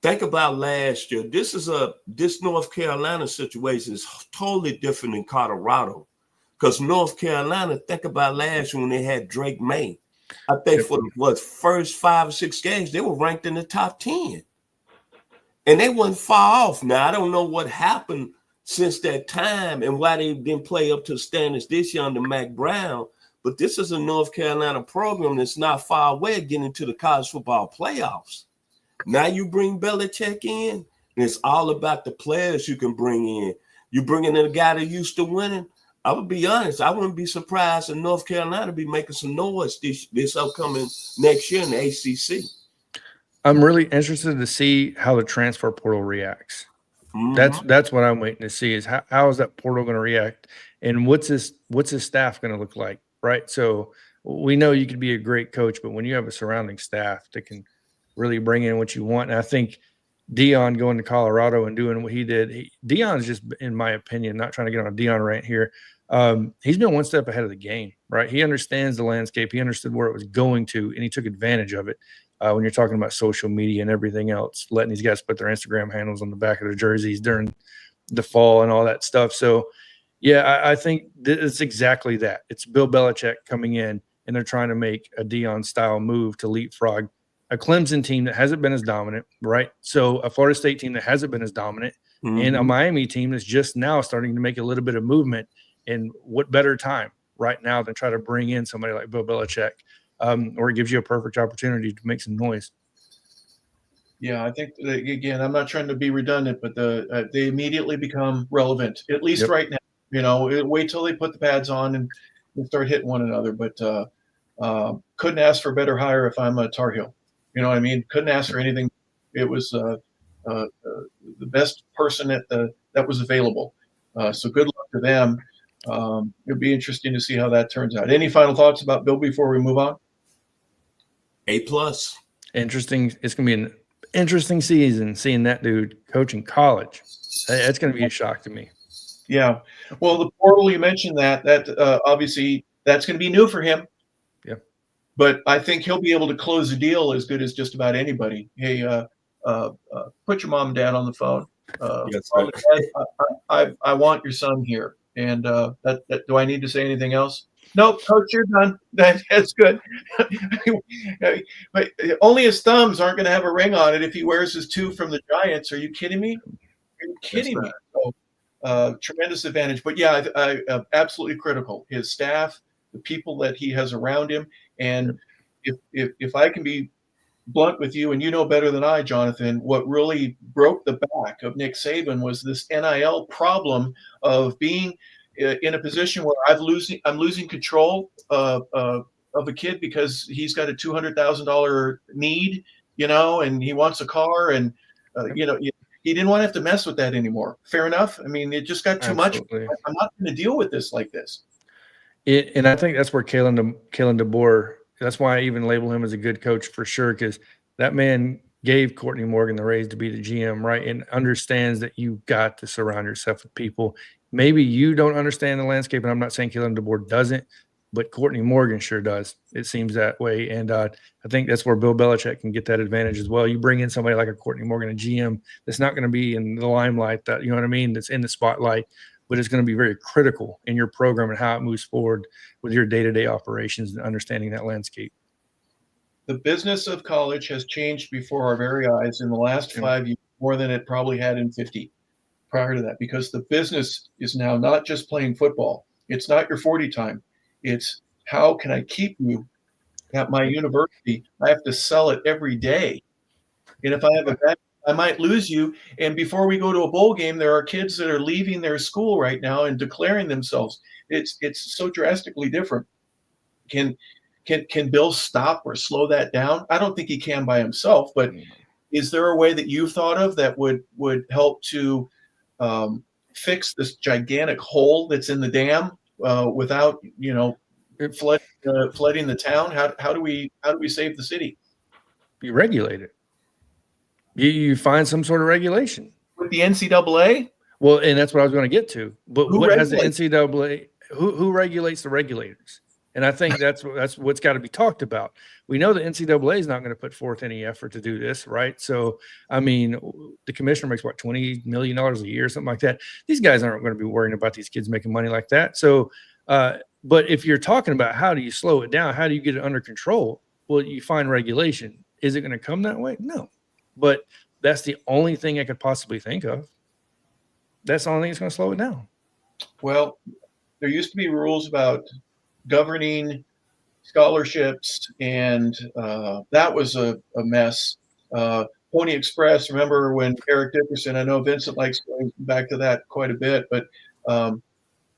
Think about last year. This North Carolina situation is totally different than Colorado. Because North Carolina, think about last year when they had Drake May. I think for the first 5 or 6 games, they were ranked in the top 10. And they weren't far off. Now, I don't know what happened since that time and why they didn't play up to the standards this year under Mac Brown. But this is a North Carolina program that's not far away of getting to the college football playoffs. Now you bring Belichick in, and it's all about the players you can bring in. You bring in a guy that used to winning. I would be honest, I wouldn't be surprised if North Carolina be making some noise this upcoming next year in the ACC. I'm really interested to see how the transfer portal reacts. Mm-hmm. That's what I'm waiting to see is how is that portal going to react, and what's his staff going to look like, right? So we know you could be a great coach, but when you have a surrounding staff that can really bring in what you want, and I think Deion going to Colorado and doing what he did, Deion's just, in my opinion, not trying to get on a Deion rant here. He's been one step ahead of the game, right? He understands the landscape. He understood where it was going to, and he took advantage of it. When you're talking about social media and everything else, letting these guys put their Instagram handles on the back of their jerseys during the fall and all that stuff. So, yeah, I think it's exactly that. It's Bill Belichick coming in, and they're trying to make a Deion-style move to leapfrog a Clemson team that hasn't been as dominant, right? So a Florida State team that hasn't been as dominant, and a Miami team that's just now starting to make a little bit of movement. And what better time right now than try to bring in somebody like Bill Belichick, or it gives you a perfect opportunity to make some noise. Yeah, I think, again, I'm not trying to be redundant, but they immediately become relevant, at least right now. You know, wait till they put the pads on and start hitting one another. But couldn't ask for a better hire if I'm a Tar Heel. You know what I mean? Couldn't ask for anything. It was the best person that was available. So good luck to them. It'll be interesting to see how that turns out. Any final thoughts about Bill before we move on? A+. Interesting. It's going to be an interesting season seeing that dude coaching college. That's going to be a shock to me. Yeah. Well, the portal, you mentioned that obviously that's going to be new for him. Yeah. But I think he'll be able to close a deal as good as just about anybody. Hey, put your mom and dad on the phone. Yes, Mom sir. and Dad, I want your son here. And do I need to say anything else? Nope, coach, you're done. That's good. But only his thumbs aren't going to have a ring on it if he wears his 2 from the Giants. Are you kidding me? Are you kidding me? So, tremendous advantage. But yeah, I absolutely critical. His staff, the people that he has around him, and if I can be blunt with you, and you know better than I, Johnathan, what really broke the back of Nick Saban was this NIL problem of being in a position where I'm losing control of a kid because he's got a $200,000 need, and he wants a car, and he didn't want to have to mess with that anymore. Fair enough. I mean, it just got too Absolutely. much. I'm not going to deal with this like this. And I think that's where Kalen DeBoer, that's why I even label him as a good coach for sure, because that man gave Courtney Morgan the raise to be the GM, right? And understands that you got to surround yourself with people. Maybe you don't understand the landscape, and I'm not saying Kalen DeBoer doesn't, but Courtney Morgan sure does. It seems that way. And I think that's where Bill Belichick can get that advantage as well. You bring in somebody like a Courtney Morgan, a GM, that's not going to be in the limelight, that, you know what I mean, that's in the spotlight, but it's going to be very critical in your program and how it moves forward with your day-to-day operations and understanding that landscape. The business of college has changed before our very eyes in the last 5 years, more than it probably had in 50 prior to that, because the business is now not just playing football. It's not your 40 time. It's how can I keep you at my university? I have to sell it every day. And if I have a bad, I might lose you. And before we go to a bowl game, there are kids that are leaving their school right now and declaring themselves. It's so drastically different. Can Bill stop or slow that down? I don't think he can by himself, but is there a way that you've thought of that would help to fix this gigantic hole that's in the dam without flooding the town? How do we save the city? You regulate it. You find some sort of regulation With the NCAA? Well, and that's what I was going to get to. But Who what has the regulates? NCAA? Who regulates the regulators? And I think that's what's got to be talked about. We know the NCAA is not going to put forth any effort to do this, right? So, I mean, the commissioner makes what, $20 million a year, something like that. These guys aren't going to be worrying about these kids making money like that. So, but if you're talking about how do you slow it down, how do you get it under control? Well, you find regulation. Is it going to come that way? No. But that's the only thing I could possibly think of. That's the only thing that's going to slow it down. Well, there used to be rules about governing scholarships, and that was a mess. Pony Express, remember when Eric Dickerson, I know Vincent likes going back to that quite a bit, but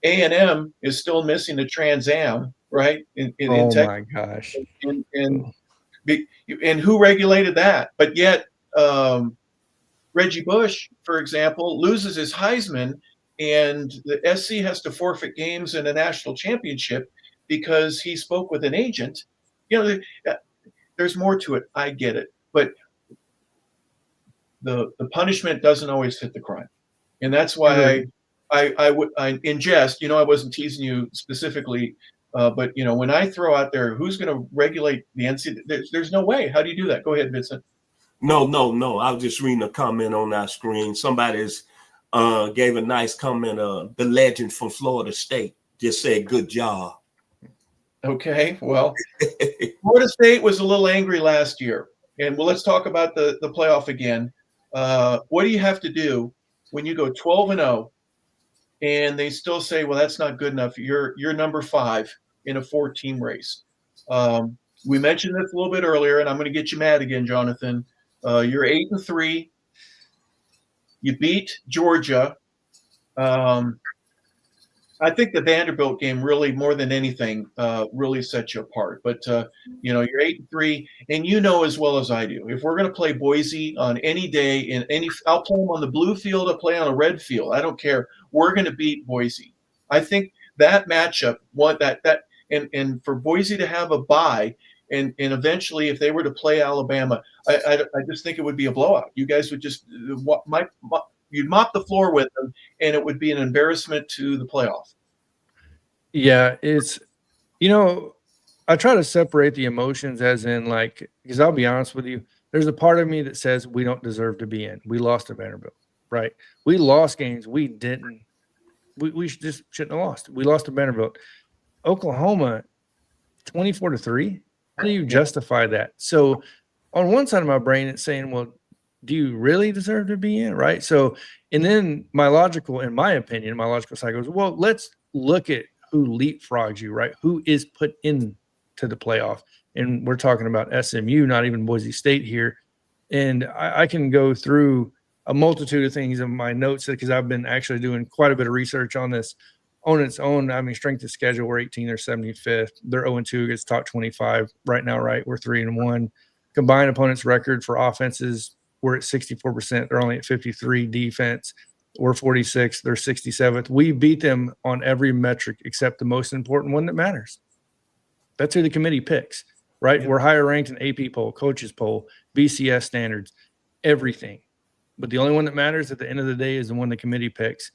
A&M is still missing the Trans Am, right? In my gosh. And who regulated that? But yet Reggie Bush, for example, loses his Heisman, and the SC has to forfeit games in a national championship because he spoke with an agent. You know, there's more to it. I get it. But the punishment doesn't always fit the crime. And that's why I in jest, I wasn't teasing you specifically, but, when I throw out there, who's going to regulate the NCAA? There's no way. How do you do that? Go ahead, Vincent. No. I was just reading a comment on our screen. Somebody's gave a nice comment. The legend from Florida State just said, "Good job." Okay, well, Florida State was a little angry last year, and let's talk about the playoff again. What do you have to do when you go 12-0, and they still say, "Well, that's not good enough. You're number 5 in a 4-team race." We mentioned this a little bit earlier, and I'm going to get you mad again, Johnathan. You're 8-3. You beat Georgia. I think the Vanderbilt game really, more than anything, really sets you apart. But you're 8-3, and as well as I do, if we're going to play Boise on any day I'll play them on the blue field, I'll play on a red field. I don't care. We're going to beat Boise. I think that matchup, and for Boise to have a bye, And eventually, if they were to play Alabama, I just think it would be a blowout. You guys would just you'd mop the floor with them, and it would be an embarrassment to the playoff. Yeah, it's, I try to separate the emotions, as in, like, because I'll be honest with you, there's a part of me that says we don't deserve to be in. We lost to Vanderbilt, right? We lost games we didn't. We just shouldn't have lost. We lost to Vanderbilt. Oklahoma, 24-3. How do you justify that? So on one side of my brain, it's saying, well, do you really deserve to be in, right? So, and then in my logical side goes, well, let's look at who leapfrogs you, right? Who is put in to the playoff? And we're talking about SMU, not even Boise State here. And I can go through a multitude of things in my notes because I've been actually doing quite a bit of research on this on its own. I mean, strength of schedule, we're 18, they're 75th. They're 0-2 against top 25 right now, right? We're 3-1. Combined opponents record for offenses, we're at 64%. They're only at 53. Defense, we're 46. They're 67th. We beat them on every metric except the most important one that matters. That's who the committee picks, right? We're higher ranked in AP poll, coaches poll, BCS standards, everything. But the only one that matters at the end of the day is the one the committee picks.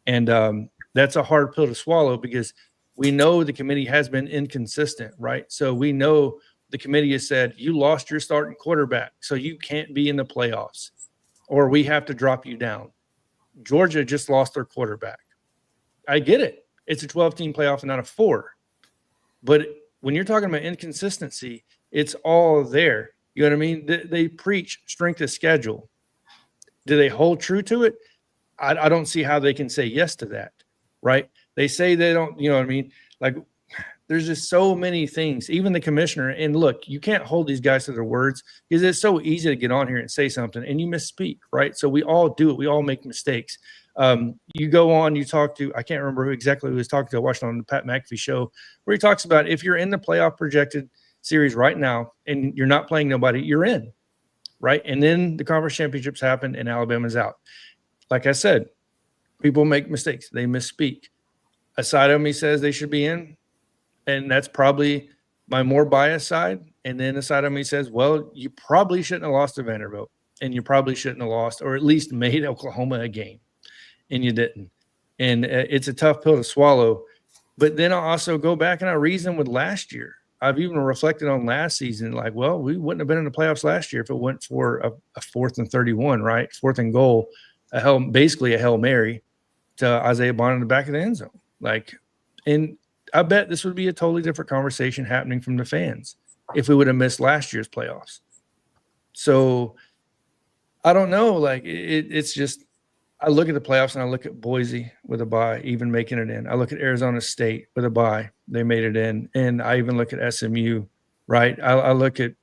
And that's a hard pill to swallow because we know the committee has been inconsistent, right? So we know the committee has said, you lost your starting quarterback, so you can't be in the playoffs, or we have to drop you down. Georgia just lost their quarterback. I get it. It's a 12-team playoff and not a 4. But when you're talking about inconsistency, it's all there. You know what I mean? They preach strength of schedule. Do they hold true to it? I don't see how they can say yes to that, right? They say they don't, you know what I mean? Like, there's just so many things, even the commissioner. And look, you can't hold these guys to their words because it's so easy to get on here and say something and you misspeak, right? So we all do it. We all make mistakes. You go on, you talk to, I can't remember who exactly he was talking to. I watched on the Pat McAfee show where he talks about if you're in the playoff projected series right now and you're not playing nobody, you're in, right? And then the conference championships happen and Alabama's out. Like I said, people make mistakes. They misspeak. A side of me says they should be in, and that's probably my more biased side. And then a side of me says, well, you probably shouldn't have lost to Vanderbilt, and you probably shouldn't have lost or at least made Oklahoma a game, and you didn't. And it's a tough pill to swallow. But then I'll also go back and I reason with last year. I've even reflected on last season, like, well, we wouldn't have been in the playoffs last year if it went for a 4th and 31, right? 4th and goal, basically a Hail Mary to Isaiah Bond in the back of the end zone. Like, and I bet this would be a totally different conversation happening from the fans if we would have missed last year's playoffs. So I don't know. Like, it's just, I look at the playoffs and I look at Boise with a bye, even making it in. I look at Arizona State with a bye. They made it in. And I even look at SMU, right? I look at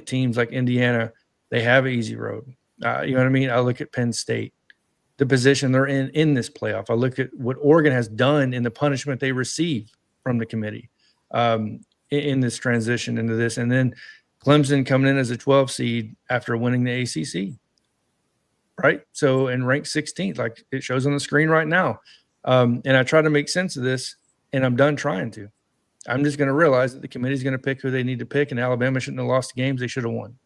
teams like Indiana. They have an easy road. You know what I mean? I look at Penn State, the position they're in this playoff. I look at what Oregon has done in the punishment they receive from the committee in this transition into this. And then Clemson coming in as a 12 seed after winning the ACC, right? So, and ranked 16th, like it shows on the screen right now. And I try to make sense of this, and I'm done trying to. I'm just going to realize that the committee's going to pick who they need to pick, and Alabama shouldn't have lost the games. They should have won.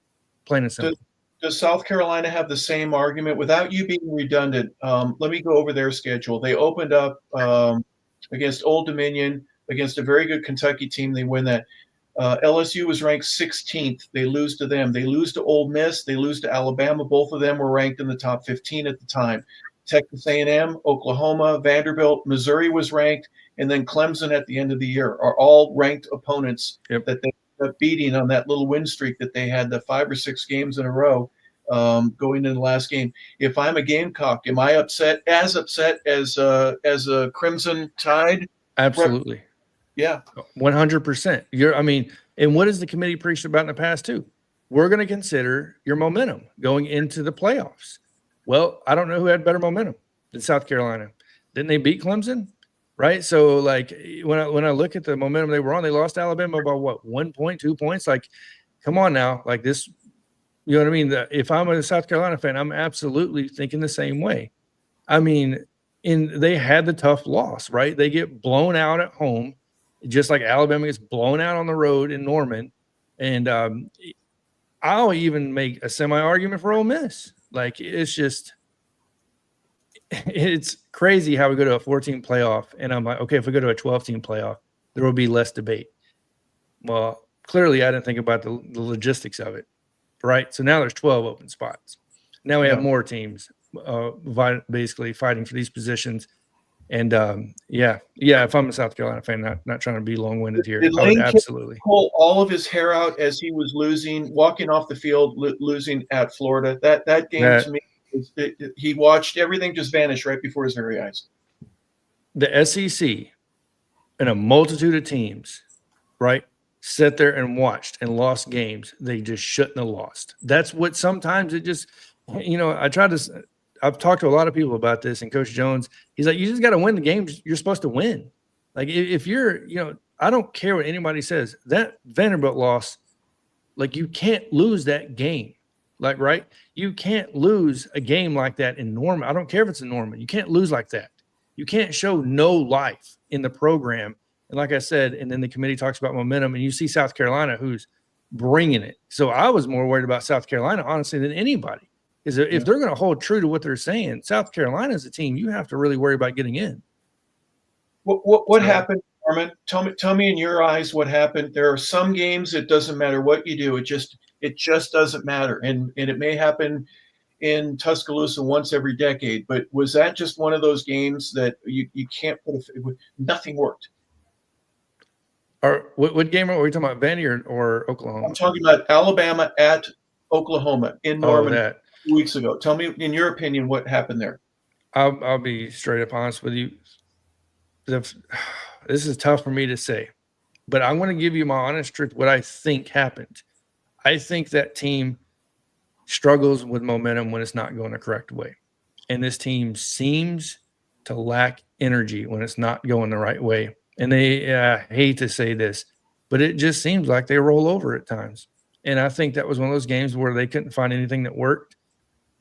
Plain and simple. Does South Carolina have the same argument? Without you being redundant, let me go over their schedule. They opened up against Old Dominion, against a very good Kentucky team. They win that. LSU was ranked 16th. They lose to them. They lose to Ole Miss. They lose to Alabama. Both of them were ranked in the top 15 at the time. Texas A&M, Oklahoma, Vanderbilt, Missouri was ranked, and then Clemson at the end of the year are all ranked opponents that they ended up beating on that little win streak that they had, the 5 or 6 games in a row going into the last game. If I'm a Gamecock, am I upset as a Crimson Tide? Absolutely. Yeah. 100%. And what has the committee preached about in the past too? We're going to consider your momentum going into the playoffs. Well, I don't know who had better momentum than South Carolina. Didn't they beat Clemson? Right. So like when I look at the momentum they were on, they lost Alabama by what, 1 point, 2 points? Like, come on now. Like this, you know what I mean? If I'm a South Carolina fan, I'm absolutely thinking the same way. I mean, they had the tough loss, right? They get blown out at home, just like Alabama gets blown out on the road in Norman. And I'll even make a semi-argument for Ole Miss. Like, it's just – it's crazy how we go to a 14 playoff, and I'm like, okay, if we go to a 12-team playoff, there will be less debate. Well, clearly I didn't think about the logistics of it, right? So now there's 12 open spots. Now we have more teams basically fighting for these positions. And, if I'm a South Carolina fan, not trying to be long-winded here, Did I would Lane absolutely pull all of his hair out as he was walking off the field, losing at Florida. That game to me, he watched everything just vanish right before his very eyes. The SEC and a multitude of teams, right, sat there and watched and lost games they just shouldn't have lost. That's what sometimes it just, I've talked to a lot of people about this, and Coach Jones, he's like, you just got to win the games you're supposed to win. Like, if you're, I don't care what anybody says, that Vanderbilt loss, like, you can't lose that game. Like, right? You can't lose a game like that in Norman. I don't care if it's in Norman. You can't lose like that. You can't show no life in the program. And like I said, and then the committee talks about momentum, and you see South Carolina who's bringing it. So I was more worried about South Carolina, honestly, than anybody. Is if they're going to hold true to what they're saying, South Carolina is a team you have to really worry about getting in. What happened, Norman? Tell me in your eyes what happened. There are some games it doesn't matter what you do. It just doesn't matter. And it may happen in Tuscaloosa once every decade. But was that just one of those games that you can't nothing worked? Or what game are we talking about, Vandy or Oklahoma? I'm talking about Alabama at Oklahoma in Norman 2 weeks ago. Tell me, in your opinion, what happened there. I'll be straight up honest with you. This is tough for me to say, but I'm going to give you my honest truth, what I think happened. I think that team struggles with momentum when it's not going the correct way. And this team seems to lack energy when it's not going the right way. And I hate to say this, but it just seems like they roll over at times. And I think that was one of those games where they couldn't find anything that worked.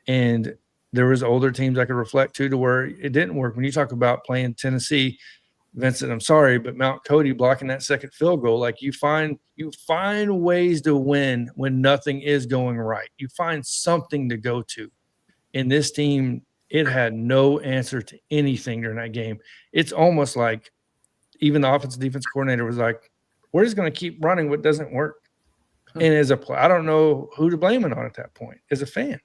And there was older teams I could reflect to where it didn't work. When you talk about playing Tennessee, Vincent, I'm sorry, but Mount Cody blocking that second field goal, like you find ways to win when nothing is going right. You find something to go to. And this team, it had no answer to anything during that game. It's almost like even the offensive defense coordinator was like, we're just going to keep running what doesn't work. And as a player, I don't know who to blame it on at that point as a fan.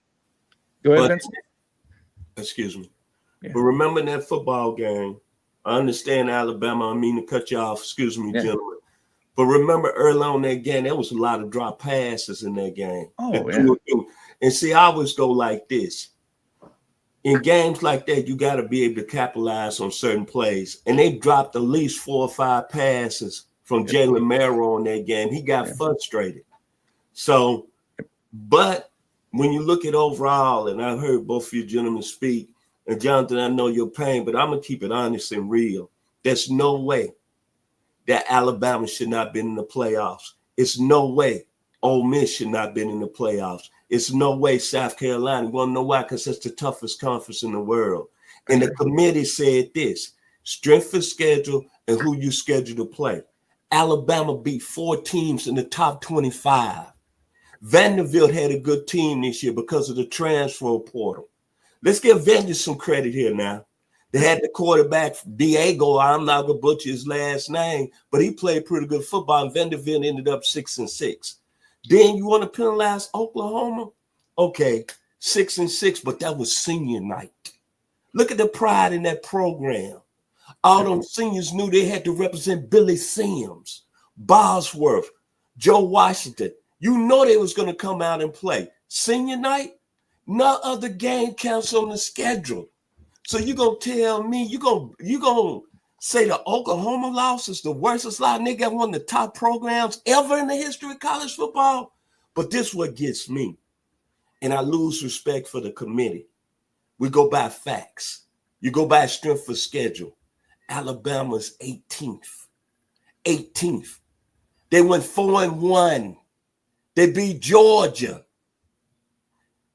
Go ahead, Vincent. Excuse me. Yeah. But remember that football game. I understand Alabama. I mean to cut you off. Excuse me, gentlemen. But remember early on that game, there was a lot of drop passes in that game. Oh, yeah. And see, I always go like this. In games like that, you got to be able to capitalize on certain plays. And they dropped at least 4 or 5 passes from Jalen Merrill on that game. He got frustrated. So, but when you look at overall, and I've heard both of you gentlemen speak, and Johnathan, I know your pain, but I'm going to keep it honest and real. There's no way that Alabama should not have been in the playoffs. It's no way Ole Miss should not have been in the playoffs. It's no way South Carolina. You want to know why? Because it's the toughest conference in the world. And the committee said this, strength of schedule and who you schedule to play. Alabama beat 4 teams in the top 25. Vanderbilt had a good team this year because of the transfer portal. Let's give Vanderbilt some credit here now. They had the quarterback, Diego. I'm not going to butcher his last name, but he played pretty good football, and Vanderbilt ended up 6-6. Then you want to penalize Oklahoma? Okay, 6-6, but that was senior night. Look at the pride in that program. All them seniors knew they had to represent Billy Sims, Bosworth, Joe Washington. You know they was going to come out and play. Senior night, no other game counts on the schedule. So you going to tell me, you going to say the Oklahoma loss is the worst loss, and they got one of the top programs ever in the history of college football? But this is what gets me. And I lose respect for the committee. We go by facts. You go by strength of schedule. Alabama's 18th. 18th. They went 4-1. They beat Georgia.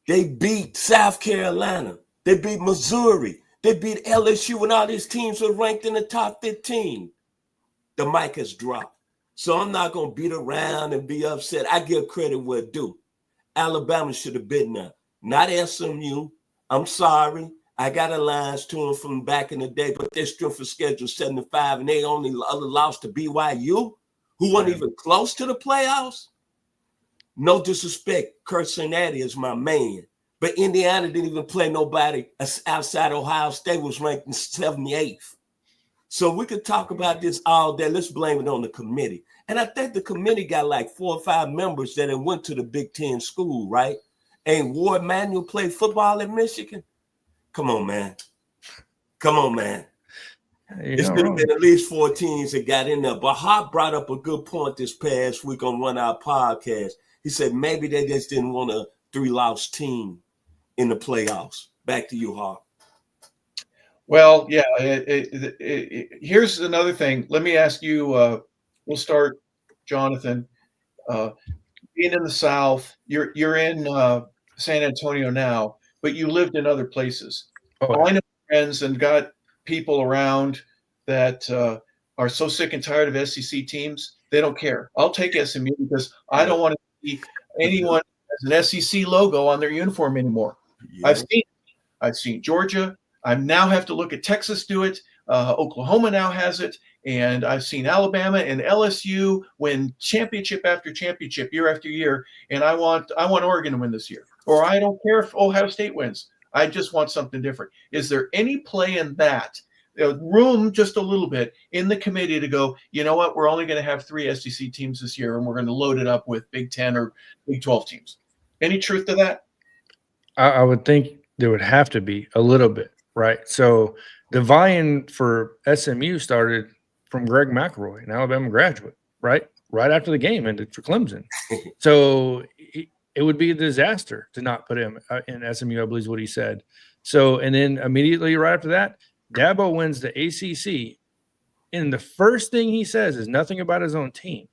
They beat South Carolina. They beat Missouri. They beat LSU, and all these teams were ranked in the top 15. The mic has dropped. So I'm not going to beat around and be upset. I give credit where it's due. Alabama should have been there, not SMU. I'm sorry. I got alliance to them from back in the day, but their strength of schedule 75, and they only other lost to BYU, who weren't even close to the playoffs. No disrespect, Kurt Cincinnati is my man, but Indiana didn't even play nobody outside Ohio State, was ranked in 78th. So we could talk about this all day. Let's blame it on the committee. And I think the committee got like 4 or 5 members that went to the Big Ten school, right? And Ward Manuel played football at Michigan. Come on, man. Come on, man. It should have been at least 4 teams that got in there. But Hart brought up a good point this past week on one of our podcasts. He said maybe they just didn't want a 3-loss team in the playoffs. Back to you, Hart. Well, yeah. Here's another thing. Let me ask you. We'll start, Johnathan. Being in the South, you're in San Antonio now, but you lived in other places. Oh, I know friends and got people around that are so sick and tired of SEC teams, they don't care. I'll take SMU because I don't want to see anyone has an SEC logo on their uniform anymore. Yeah. I've seen Georgia. I now have to look at Texas do it. Oklahoma now has it. And I've seen Alabama and LSU win championship after championship year after year. And I want Oregon to win this year. Or I don't care if Ohio State wins. I just want something different. Is there any play in that? Room just a little bit in the committee to go, you know what, we're only going to have 3 SEC teams this year, and we're going to load it up with Big 10 or Big 12 teams. Any truth to that? I would think there would have to be a little bit, right? So the buy-in for SMU started from Greg McElroy, an Alabama graduate, right after the game ended for Clemson. So it would be a disaster to not put him in SMU, I believe is what he said. So, and then immediately right after that, Dabo wins the ACC, and the first thing he says is nothing about his own team.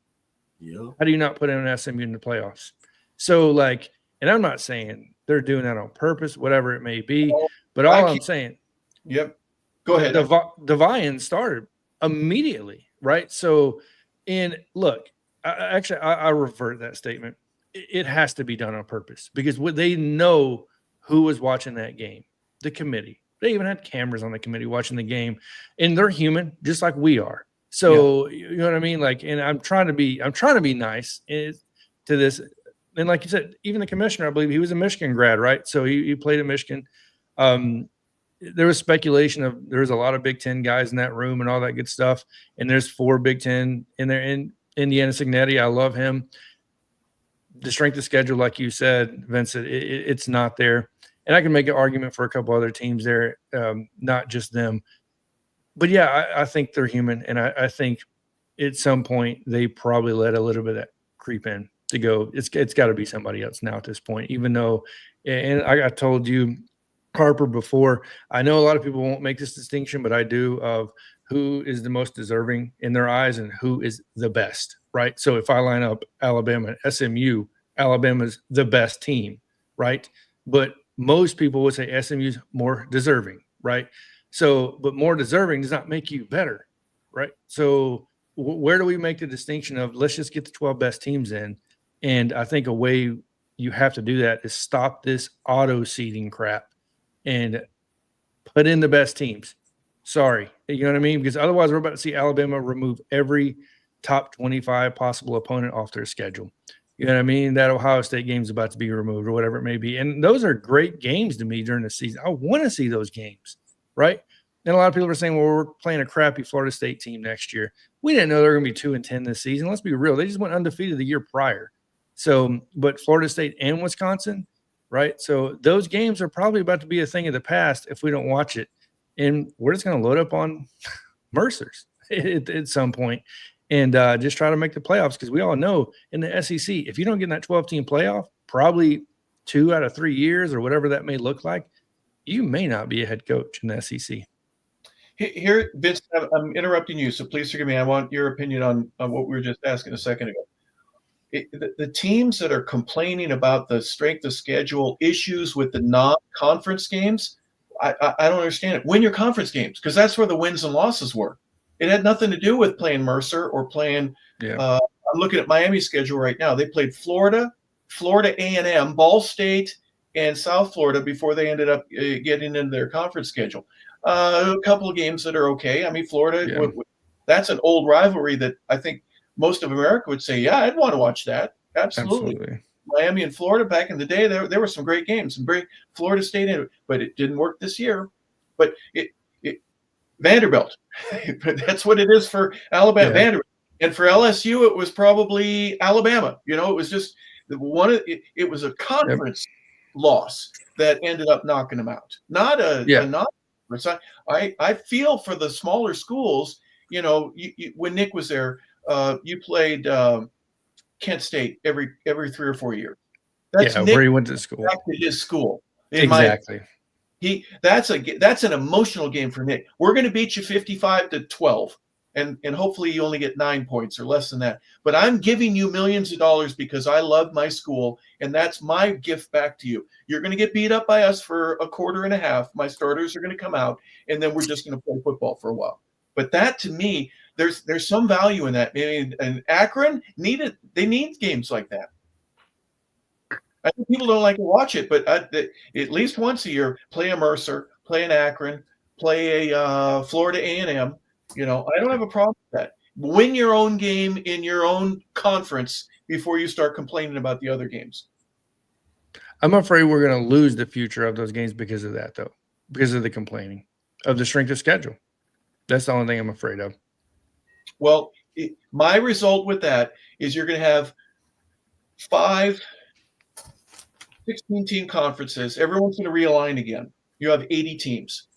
Yeah. How do you not put in an SMU in the playoffs? So, like, and I'm not saying they're doing that on purpose, whatever it may be, but all I'm saying. Yep. Go ahead. The buy-in started immediately, right? So, and look, I revert that statement. It has to be done on purpose because they know who was watching that game, the committee. They even had cameras on the committee watching the game, and they're human just like we are. So You know what I mean? Like, and I'm trying to be nice to this. And like you said, even the commissioner, I believe he was a Michigan grad, right? So he played at Michigan. There was speculation of there was a lot of Big Ten guys in that room and all that good stuff. And there's 4 Big Ten in there. In Indiana Signetti, I love him. The strength of schedule, like you said, Vincent, it's not there. And I can make an argument for a couple other teams there, not just them. But, yeah, I think they're human. And I think at some point they probably let a little bit of that creep in to go. It's got to be somebody else now at this point, even though – and I told you, Harper, before, I know a lot of people won't make this distinction, but I do, of who is the most deserving in their eyes and who is the best, right? So if I line up Alabama and SMU, Alabama's the best team, right? But most people would say SMU's more deserving, right? So, but more deserving does not make you better, right? So where do we make the distinction of let's just get the 12 best teams in? And I think a way you have to do that is stop this auto seeding crap and put in the best teams. Sorry, you know what I mean? Because otherwise we're about to see Alabama remove every top 25 possible opponent off their schedule. You know what I mean? That Ohio State game is about to be removed or whatever it may be. And those are great games to me during the season. I want to see those games, right? And a lot of people are saying, well, we're playing a crappy Florida State team next year. We didn't know they were going to be 2-10 this season. Let's be real. They just went undefeated the year prior. So, but Florida State and Wisconsin, right? So those games are probably about to be a thing of the past if we don't watch it. And we're just going to load up on Mercers at some point and just try to make the playoffs, because we all know in the SEC, if you don't get in that 12-team playoff, probably 2 out of 3 years or whatever that may look like, you may not be a head coach in the SEC. Here, Vince, I'm interrupting you, so please forgive me. I want your opinion on what we were just asking a second ago. The teams that are complaining about the strength of schedule issues with the non-conference games, I don't understand it. Win your conference games, because that's where the wins and losses were. It had nothing to do with playing Mercer or playing. Yeah. I'm looking at Miami's schedule right now. They played Florida, Florida A&M, Ball State, and South Florida before they ended up getting into their conference schedule. A couple of games that are okay. I mean, Florida, that's an old rivalry that I think most of America would say, yeah, I'd want to watch that. Absolutely. Miami and Florida back in the day, there were some great games. And Florida State, but it didn't work this year. But Vanderbilt, that's what it is for Alabama. Vanderbilt. And for LSU, it was probably Alabama. You know, it was just it was a conference loss that ended up knocking them out. Not a non-conference. I feel for the smaller schools. You know, when Nick was there, you played Kent State every 3 or 4 years. That's Nick where he went to school. Back to his school. Exactly. That's an emotional game for Nick. We're going to beat you 55-12. And hopefully you only get 9 points or less than that. But I'm giving you millions of dollars because I love my school, and that's my gift back to you. You're going to get beat up by us for a quarter and a half. My starters are going to come out, and then we're just going to play football for a while. But that, to me, there's some value in that. I mean, and Akron they need games like that. I think people don't like to watch it, but at least once a year, play a Mercer, play an Akron, play a Florida A&M. You know, I don't have a problem with that. Win your own game in your own conference before you start complaining about the other games. I'm afraid we're going to lose the future of those games because of that, though, because of the complaining of the strength of schedule. That's the only thing I'm afraid of. Well, my result with that is you're going to have 5 16-team conferences. Everyone's going to realign again. You have 80 teams.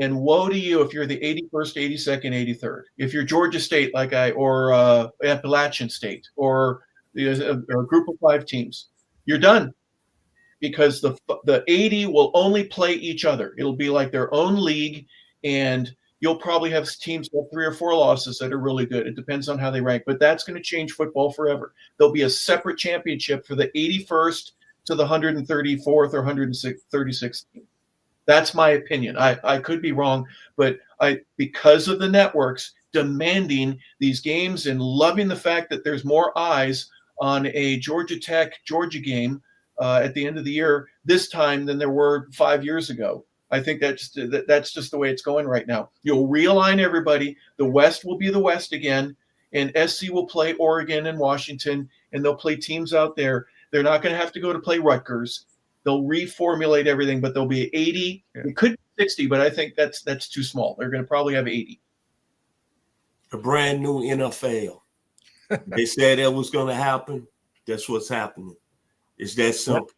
And woe to you if you're the 81st, 82nd, 83rd. If you're Georgia State or Appalachian State or a group of 5 teams, you're done because the 80 will only play each other. It'll be like their own league, and you'll probably have teams with 3 or 4 losses that are really good. It depends on how they rank, but that's going to change football forever. There'll be a separate championship for the 81st to the 134th or 136th team. That's my opinion. I could be wrong, but because of the networks demanding these games and loving the fact that there's more eyes on a Georgia Tech Georgia game at the end of the year this time than there were 5 years ago. I think that's just the way it's going right now. You'll realign everybody. The West will be the West again, and SC will play Oregon and Washington, and they'll play teams out there. They're not going to have to go to play Rutgers. They'll reformulate everything, but there'll be 80. Yeah. It could be 60, but I think that's too small. They're going to probably have 80. A brand new NFL. They said it was going to happen. That's what's happening. It's that simple.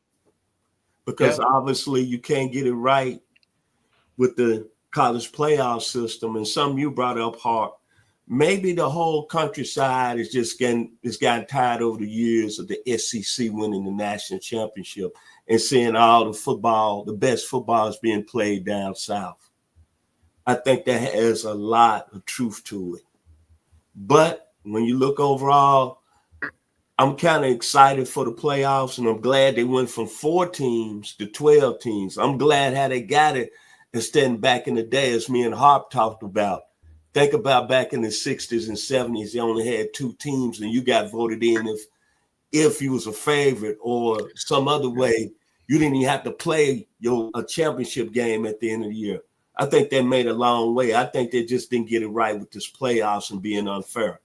Because obviously you can't get it right with the college playoff system. And some you brought up, Hart. Maybe the whole countryside is just gotten tired over the years of the SEC winning the national championship and seeing all the best football is being played down south. I think that has a lot of truth to it. But when you look overall, I'm kind of excited for the playoffs, and I'm glad they went from 4 teams to 12 teams. I'm glad how they got it instead of back in the day, as me and Harp talked about. Think about back in the 60s and 70s, they only had 2 teams, and you got voted in if you was a favorite or some other way. You didn't even have to play a championship game at the end of the year. I think they made a long way. I think they just didn't get it right with this playoffs and being unfair.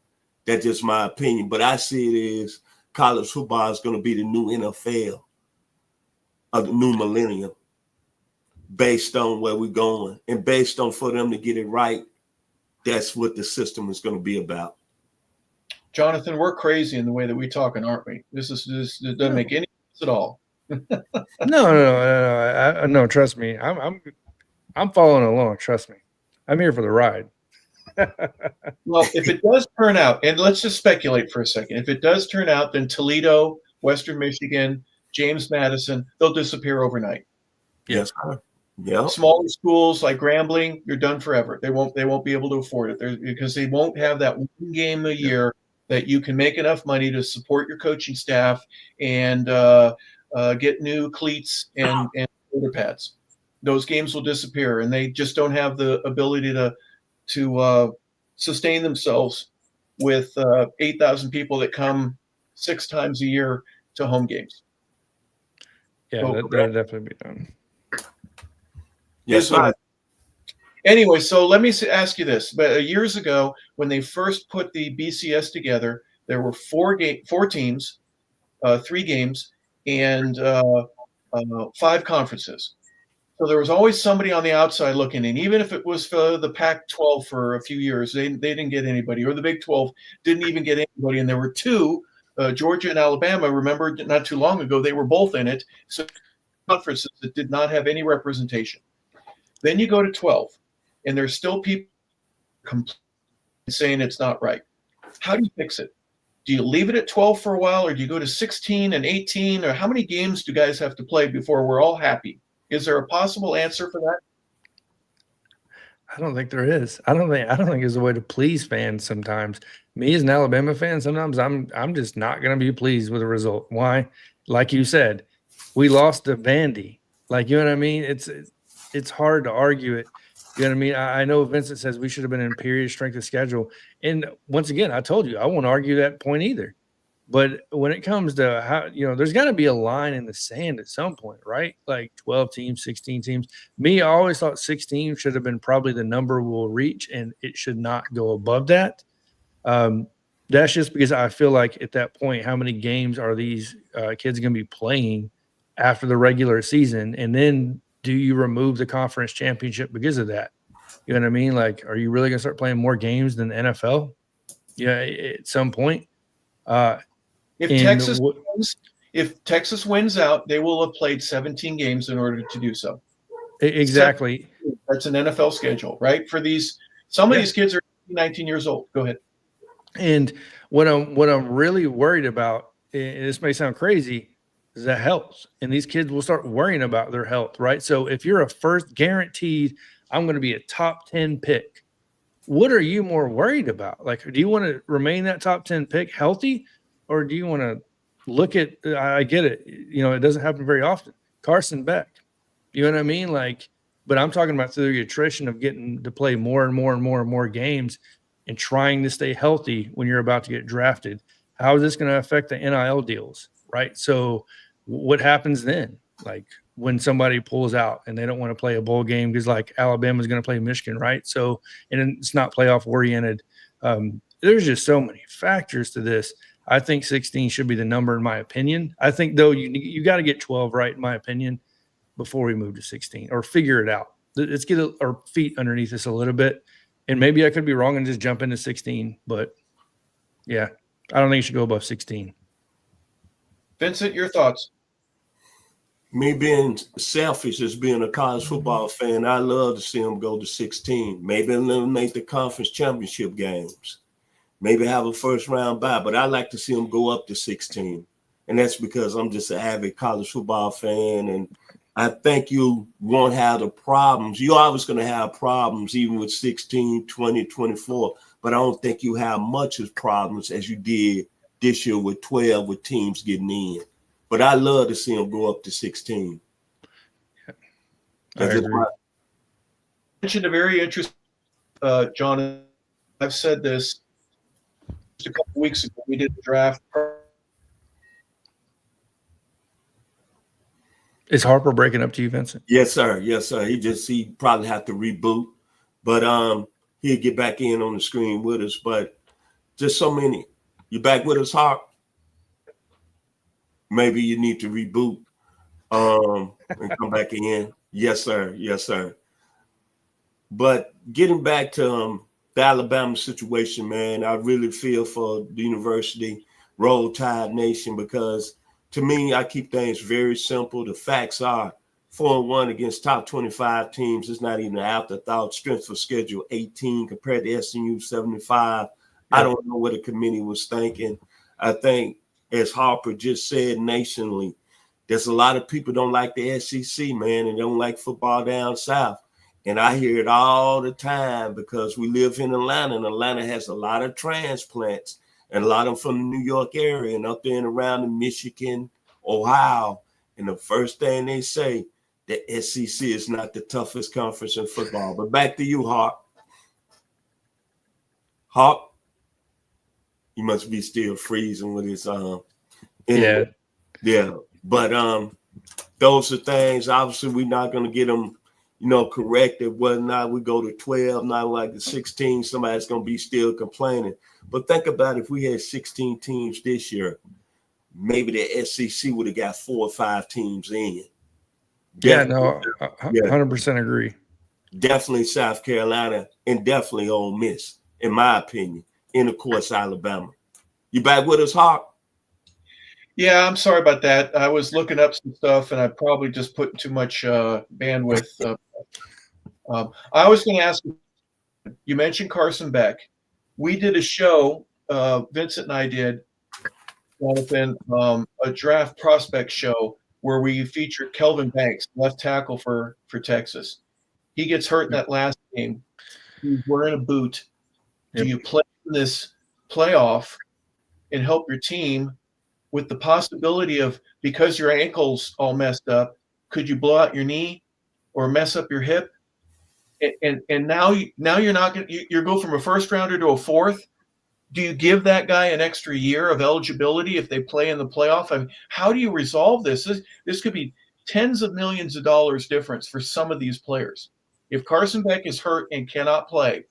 That's just my opinion. But I see it as college football is going to be the new NFL of the new millennium based on where we're going and based on for them to get it right. That's what the system is going to be about. Johnathan, we're crazy in the way that we talking, aren't we? This doesn't make any sense at all. No. Trust me, I'm following along. Trust me, I'm here for the ride. Well, if it does turn out, and let's just speculate for a second. If it does turn out, then Toledo, Western Michigan, James Madison, they'll disappear overnight. Yes. Yeah. Smaller schools like Grambling, you're done forever. They won't be able to afford it because they won't have that one game a year that you can make enough money to support your coaching staff and get new cleats and shoulder pads. Those games will disappear, and they just don't have the ability to sustain themselves with 8,000 people that come 6 times a year to home games. Yeah, that'll definitely be done. Yes, sir. Anyway, so let me ask you this. But years ago, when they first put the BCS together, there were 4 teams, 3 games, and 5 conferences. So there was always somebody on the outside looking in, even if it was for the Pac-12 for a few years, they didn't get anybody, or the Big 12 didn't even get anybody. And there were 2, Georgia and Alabama. Remember, not too long ago, they were both in it. So conferences that did not have any representation. Then you go to 12, and there's still people saying it's not right. How do you fix it? Do you leave it at 12 for a while, or do you go to 16 and 18, or how many games do guys have to play before we're all happy? Is there a possible answer for that? I don't think there is. I don't think there's a way to please fans sometimes. Me as an Alabama fan, sometimes I'm just not going to be pleased with the result. Why? Like you said, we lost to Vandy. Like, you know what I mean? It's hard to argue it. You know what I mean? I know Vincent says we should have been in period strength of schedule. And once again, I told you, I won't argue that point either. But when it comes to how, there's got to be a line in the sand at some point, right? Like 12 teams, 16 teams. Me, I always thought 16 should have been probably the number we'll reach, and it should not go above that. That's just because I feel like at that point, how many games are these kids going to be playing after the regular season? And then do you remove the conference championship because of that? You know what I mean? Like, are you really going to start playing more games than the NFL? Yeah, at some point. If Texas wins out, they will have played 17 games in order to do so. Exactly. That's an NFL schedule, right? For some of these kids are 19 years old. Go ahead. And what I'm really worried about, and this may sound crazy, is that health. And these kids will start worrying about their health, right? So if you're a first guaranteed, I'm going to be a top 10 pick, what are you more worried about? Like, do you want to remain that top 10 pick healthy, or do you want to look at, I get it, it doesn't happen very often. Carson Beck, you know what I mean? Like, but I'm talking about through the attrition of getting to play more and more and more and more games and trying to stay healthy when you're about to get drafted. How is this going to affect the NIL deals, right? So what happens then? Like, when somebody pulls out and they don't want to play a bowl game because, like, Alabama's going to play Michigan, right? So, and it's not playoff oriented. There's just so many factors to this. I think 16 should be the number, in my opinion. I think, though, you got to get 12 right, in my opinion, before we move to 16, or figure it out. Let's get our feet underneath us a little bit. And maybe I could be wrong and just jump into 16. But, yeah, I don't think it should go above 16. Vincent, your thoughts? Me being selfish as being a college football fan, I love to see them go to 16. Maybe eliminate the conference championship games. Maybe have a first round bye, but I like to see them go up to 16. And that's because I'm just an avid college football fan. And I think you won't have the problems. You're always going to have problems, even with 16, 20, 24. But I don't think you have much as problems as you did this year with 12, with teams getting in. But I love to see them go up to 16. I agree. You mentioned a very interesting, John. I've said this just a couple weeks ago. We did the draft. Is Harper breaking up to you, Vincent? Yes, sir. Yes, sir. He probably have to reboot, but he'll get back in on the screen with us. But just so many. You back with us, Harp? Maybe you need to reboot and come back in. Yes, sir. Yes, sir. But getting back to the Alabama situation, man, I really feel for the university, Roll Tide Nation, because to me, I keep things very simple. The facts are 4-1 against top 25 teams. It's not even an afterthought. Strength for schedule 18 compared to SMU 75. Yeah. I don't know what the committee was thinking. I think, as Harper just said, nationally, there's a lot of people don't like the SEC, man, and don't like football down south. And I hear it all the time because we live in Atlanta, and Atlanta has a lot of transplants, and a lot of them from the New York area and up there and around in Michigan, Ohio. And the first thing they say, the SEC is not the toughest conference in football. But back to you, Hart. Hawk, you must be still freezing with his Yeah. Yeah. But those are things, obviously we're not gonna get them, corrected. Whether or not we go to 12, not like the 16, somebody's gonna be still complaining. But think about if we had 16 teams this year, maybe the SEC would have got 4 or 5 teams in. Yeah, no, 100% agree. Definitely South Carolina and definitely Ole Miss, in my opinion. And of course, Alabama. You back with us, Hawk? Yeah, I'm sorry about that. I was looking up some stuff, and I probably just put too much bandwidth. I was going to ask you mentioned Carson Beck. We did a show, Vincent and I did, Johnathan, a draft prospect show where we featured Kelvin Banks, left tackle for Texas. He gets hurt in that last game. He's wearing a boot. Do you play in this playoff and help your team with the possibility of, because your ankle's all messed up, could you blow out your knee or mess up your hip? And now you're not going to, you go from a first rounder to a fourth. Do you give that guy an extra year of eligibility if they play in the playoff? I mean, how do you resolve this? This could be tens of millions of dollars difference for some of these players. If Carson Beck is hurt and cannot play,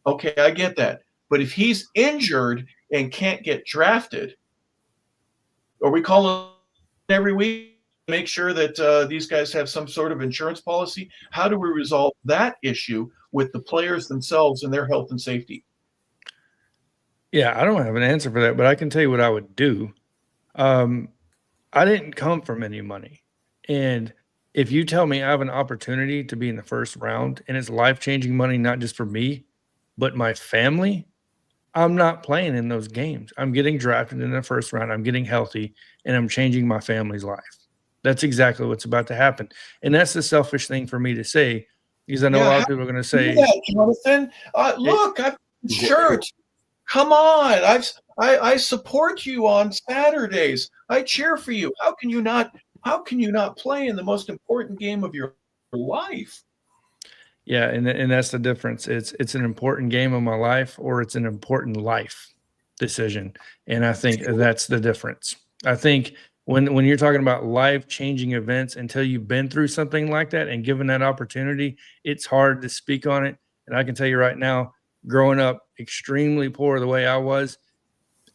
okay, I get that. But if he's injured and can't get drafted, or we call him every week, make sure that these guys have some sort of insurance policy. How do we resolve that issue with the players themselves and their health and safety? Yeah, I don't have an answer for that, but I can tell you what I would do. I didn't come from any money. And if you tell me I have an opportunity to be in the first round and it's life-changing money, not just for me, but my family, I'm not playing in those games. I'm getting drafted in the first round. I'm getting healthy, and I'm changing my family's life. That's exactly what's about to happen. And that's the selfish thing for me to say, because I know a lot of people are going to say, Johnathan, look, I've shirt. Come on. I support you on Saturdays. I cheer for you. How can you not play in the most important game of your life? Yeah, and that's the difference. It's an important game of my life, or it's an important life decision. And I think that's the difference. I think when you're talking about life-changing events, until you've been through something like that and given that opportunity, it's hard to speak on it. And I can tell you right now, growing up extremely poor the way I was,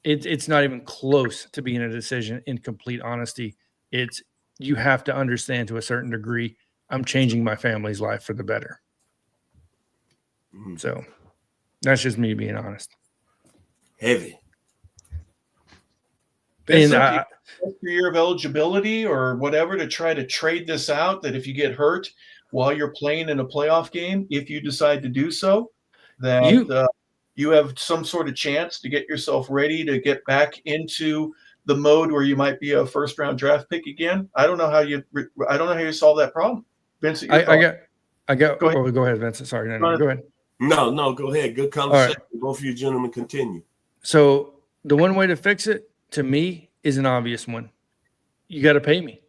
it's not even close to being a decision in complete honesty. You have to understand to a certain degree, I'm changing my family's life for the better. So that's just me being honest. Heavy. And extra year of eligibility or whatever to try to trade this out, that if you get hurt while you're playing in a playoff game, if you decide to do so, that you have some sort of chance to get yourself ready to get back into the mode where you might be a first round draft pick again. I don't know how you solve that problem. Vincent, go ahead, Vincent. Sorry, no, go ahead. No, go ahead. Good conversation. Right. Both of you gentlemen continue. So the one way to fix it, to me, is an obvious one. You got to pay me.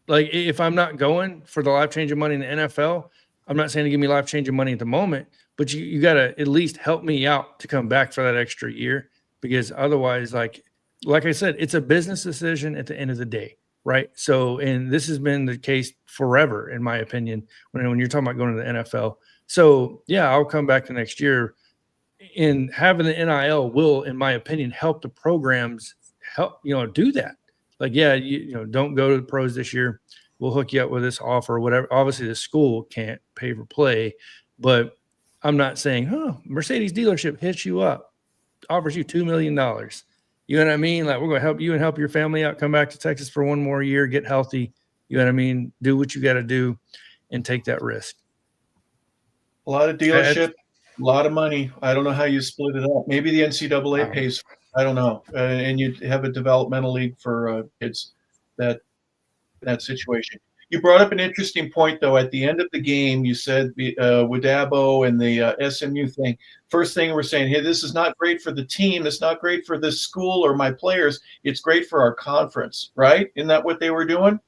Like, if I'm not going for the life-changing money in the NFL, I'm not saying to give me life-changing money at the moment, but you got to at least help me out to come back for that extra year, because otherwise, like I said, it's a business decision at the end of the day, right? So, and this has been the case forever, in my opinion, when you're talking about going to the NFL. So, yeah, I'll come back the next year, and having the NIL will, in my opinion, help the programs do that. Like, yeah, don't go to the pros this year. We'll hook you up with this offer or whatever. Obviously, the school can't pay for play, but I'm not saying, Mercedes dealership hits you up, offers you $2 million. You know what I mean? Like, we're going to help you and help your family out, come back to Texas for one more year, get healthy. You know what I mean? Do what you got to do and take that risk. A lot of dealership, a lot of money. I don't know how you split it up. Maybe the NCAA pays. I don't know. And you have a developmental league for kids. That situation. You brought up an interesting point, though. At the end of the game, you said with Dabo and the SMU thing. First thing we're saying, hey, this is not great for the team. It's not great for this school or my players. It's great for our conference, right? Isn't that what they were doing?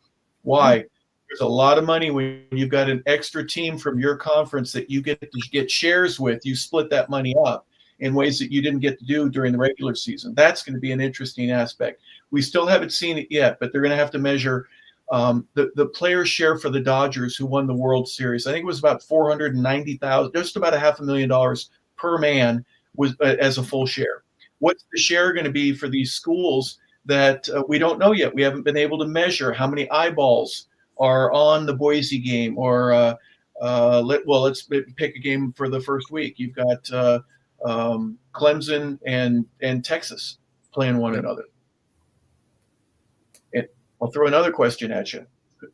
Why? Mm-hmm. There's a lot of money when you've got an extra team from your conference that you get to get shares with. You split that money up. in ways that you didn't get to do during the regular season. That's going to be an interesting aspect. We still haven't seen it yet, but they're going to have to measure the player share for the Dodgers, who won the World Series. I think it was about $490,000, just about $500,000 per man was as a full share. What's the share going to be for these schools that we don't know yet? We haven't been able to measure how many eyeballs are on the Boise game, or let's pick a game for the first week. You've got Clemson and Texas playing one another. And I'll throw another question at you.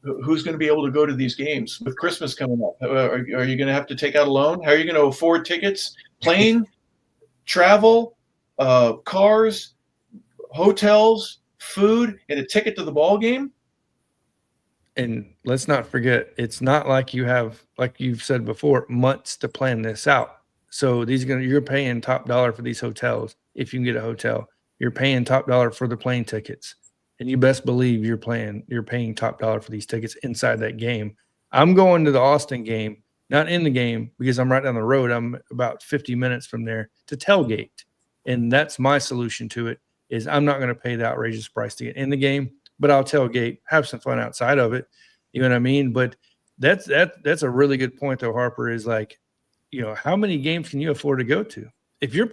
Who's going to be able to go to these games with Christmas coming up? Are you going to have to take out a loan? How are you going to afford tickets, plane, travel, cars, hotels, food, and a ticket to the ball game? And let's not forget, it's not like you have, like you've said before, months to plan this out. So you're paying top dollar for these hotels. If you can get a hotel, you're paying top dollar for the plane tickets. And you best believe you're paying top dollar for these tickets inside that game. I'm going to the Austin game, not in the game, because I'm right down the road. I'm about 50 minutes from there to tailgate. And that's my solution to it, is I'm not going to pay the outrageous price to get in the game, but I'll tailgate, have some fun outside of it. You know what I mean? But that's a really good point, though, Harper, is like, how many games can you afford to go to? If you're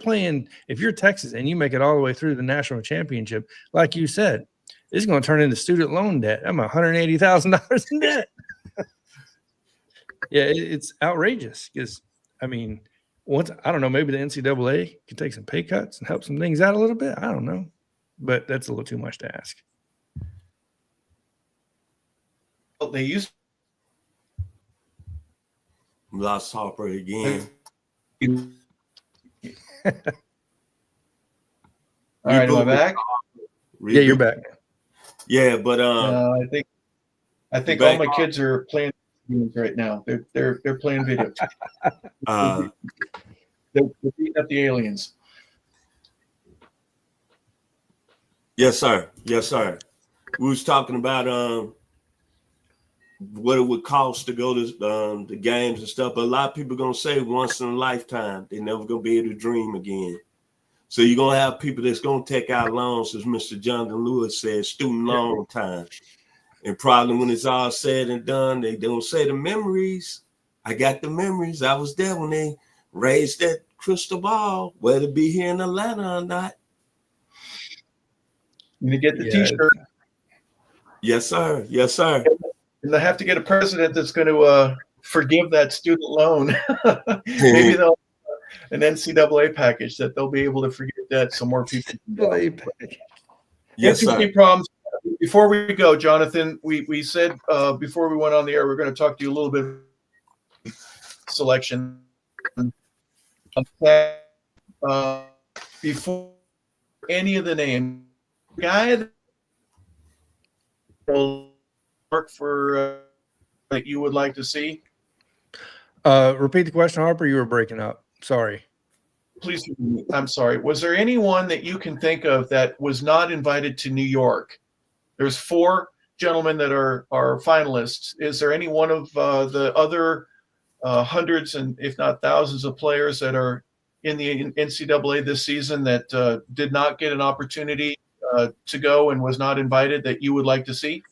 Texas and you make it all the way through the national championship, like you said, it's going to turn into student loan debt. I'm $180,000 in debt. Yeah, it's outrageous because, I mean, I don't know, maybe the NCAA can take some pay cuts and help some things out a little bit. I don't know, but that's a little too much to ask. Well, they used lost Harper again. All right, am I back? Yeah, you're back. Yeah, but I think all my kids are playing games right now. They're playing video. They're beating up the aliens. Yes, sir. Yes, sir. We was talking about what it would cost to go to the games and stuff, but a lot of people are gonna say once in a lifetime they're never gonna be able to dream again. So you're gonna have people that's gonna take out loans, as Mr. Jonathan Lewis said, student loan time. And probably when it's all said and done, they don't say the memories. I got the memories. I was there when they raised that crystal ball, whether it be here in Atlanta or not. You get the T-shirt. Yes, sir. Yes, sir. And they have to get a president that's going to forgive that student loan. Maybe they'll an NCAA package that they'll be able to forget that, so more people can go. Yes, sir. Problems. Before we go, Jonathan, we said before we went on the air, we're going to talk to you a little bit selection. Before any of the names, guy that will work for that you would like to see. Repeat the question, Harper. You were breaking up. Sorry. Please, I'm sorry. Was there anyone that you can think of that was not invited to New York? There's 4 gentlemen that are finalists. Is there any one of the other hundreds and if not thousands of players that are in the NCAA this season that did not get an opportunity to go and was not invited that you would like to see?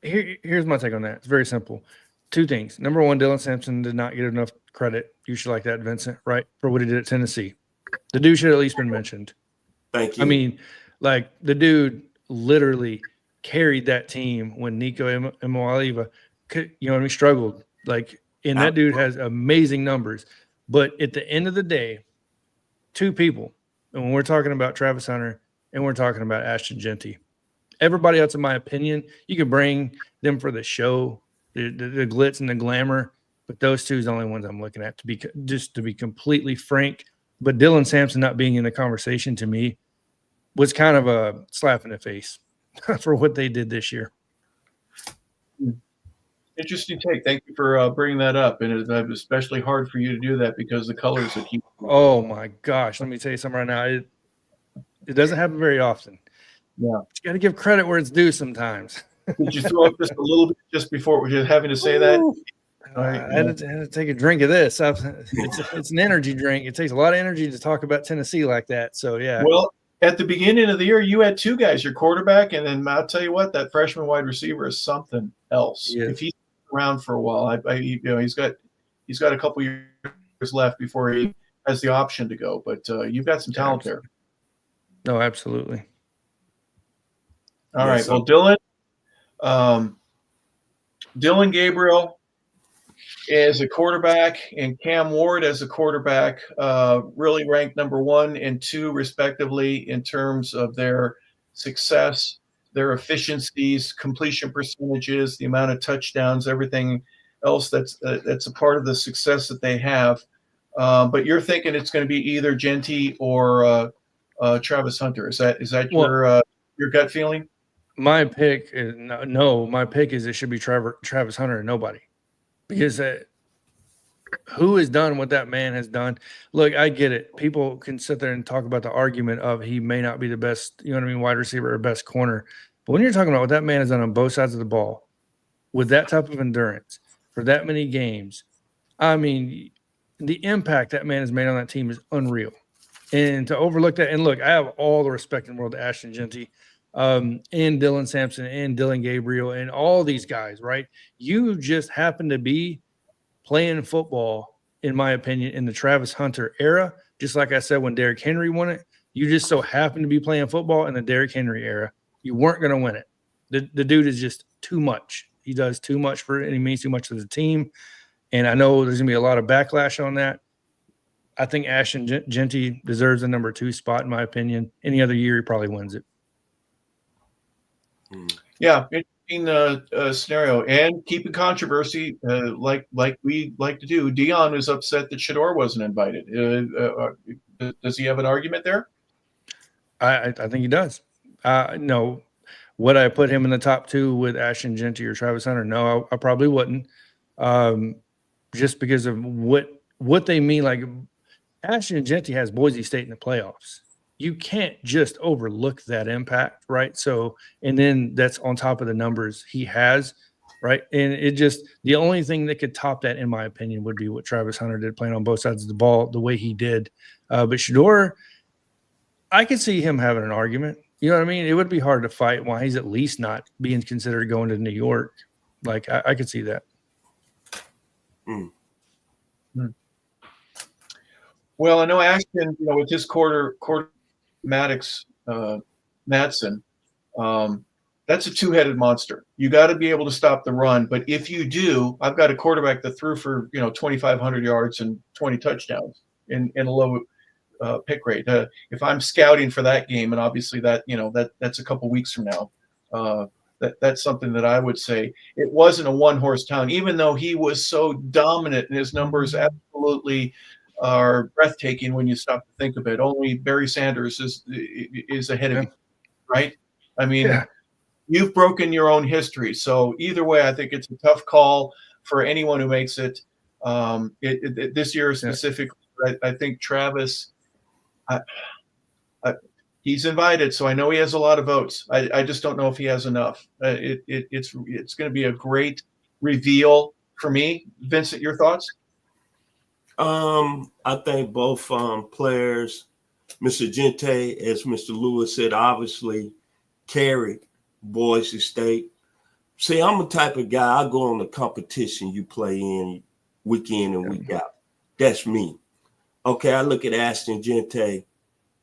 Here's my take on that. It's very simple. 2 things. Number 1, Dylan Sampson did not get enough credit. You should like that, Vincent, right? For what he did at Tennessee. The dude should have at least been mentioned. Thank you. I mean, like, the dude literally carried that team when Nico Imawaliva, struggled. Like, and that dude has amazing numbers. But at the end of the day, 2 people, and when we're talking about Travis Hunter and we're talking about Ashton Genty, everybody else, in my opinion, you can bring them for the show, the glitz and the glamour, but those 2 is the only ones I'm looking at, to be completely frank. But Dylan Sampson not being in the conversation, to me, was kind of a slap in the face for what they did this year. Interesting take. Thank you for bringing that up. And it's especially hard for you to do that because the colors that keep. Oh my gosh. Let me tell you something right now. It doesn't happen very often. Yeah. But you got to give credit where it's due sometimes. Did you throw up just a little bit just before we're just having to say that? I had to take a drink of this. It's an energy drink. It takes a lot of energy to talk about Tennessee like that. So, yeah. Well, at the beginning of the year, you had two guys, your quarterback, and then I'll tell you what, that freshman wide receiver is something else. Yes. If he's around for a while, he's got a couple years left before he has the option to go. But you've got some talent there. No, absolutely. All right. Well, Dylan Gabriel as a quarterback and Cam Ward as a quarterback really ranked number 1 and 2 respectively in terms of their success, their efficiencies, completion percentages, the amount of touchdowns, everything else that's a part of the success that they have. But you're thinking it's going to be either Genty or Travis Hunter. Is that your gut feeling? My pick is my pick is it should be Travis Hunter and nobody. Because who has done what that man has done? Look, I get it. People can sit there and talk about the argument of he may not be the best, wide receiver or best corner. But when you're talking about what that man has done on both sides of the ball with that type of endurance for that many games, I mean, the impact that man has made on that team is unreal. And to overlook that, and look, I have all the respect in the world to Ashton Genty, and Dylan Sampson and Dylan Gabriel and all these guys, right? You just happen to be playing football, in my opinion, in the Travis Hunter era. Just like I said, when Derrick Henry won it, you just so happen to be playing football in the Derrick Henry era. You weren't going to win it. The dude is just too much. He does too much for it, and he means too much to the team. And I know there's going to be a lot of backlash on that. I think Ashton Genty deserves the number 2 spot, in my opinion. Any other year, he probably wins it. Yeah, interesting scenario, and keeping controversy like we like to do. Dion is upset that Shador wasn't invited. Does he have an argument there? I think he does. No, would I put him in the top 2 with Ashton Genty or Travis Hunter? No, I probably wouldn't. Just because of what they mean. Like Ashton Genty has Boise State in the playoffs. You can't just overlook that impact, right? So, and then that's on top of the numbers he has, right? And it just, the only thing that could top that, in my opinion, would be what Travis Hunter did, playing on both sides of the ball the way he did. But Shador, I could see him having an argument. You know what I mean? It would be hard to fight why he's at least not being considered going to New York. Like, I could see that. Well, I know Ashton, with his quarter Maddox Madsen, that's a two-headed monster. You got to be able to stop the run. But if you do, I've got a quarterback that threw for 2,500 yards and 20 touchdowns in a low pick rate. If I'm scouting for that game, and obviously that's a couple weeks from now, that's something that I would say. It wasn't a one-horse town, even though he was so dominant and his numbers absolutely are breathtaking when you stop to think of it. Only Barry Sanders is ahead of you, right? I mean, you've broken your own history. So either way, I think it's a tough call for anyone who makes it. This year specifically, I think Travis, he's invited, so I know he has a lot of votes. I just don't know if he has enough. It's going to be a great reveal for me. Vincent, your thoughts? I think both players, Mr. Genty, as Mr. Lewis said, obviously carried Boise State. See, I'm the type of guy, I go on the competition you play in week in and week out. That's me. Okay, I look at Ashton Genty.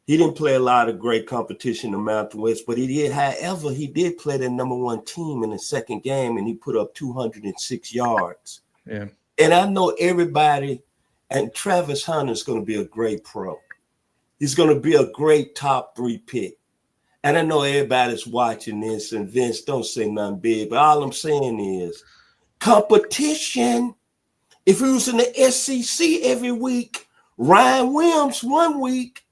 He didn't play a lot of great competition in the Mountain West, but he did. However, he did play the number 1 team in the second game, and he put up 206 yards. Yeah. And I know everybody, and Travis Hunter is going to be a great pro. He's going to be a great top 3 pick. And I know everybody's watching this, and Vince, don't say nothing big, but all I'm saying is competition. If he was in the SEC every week, Ryan Williams 1 week,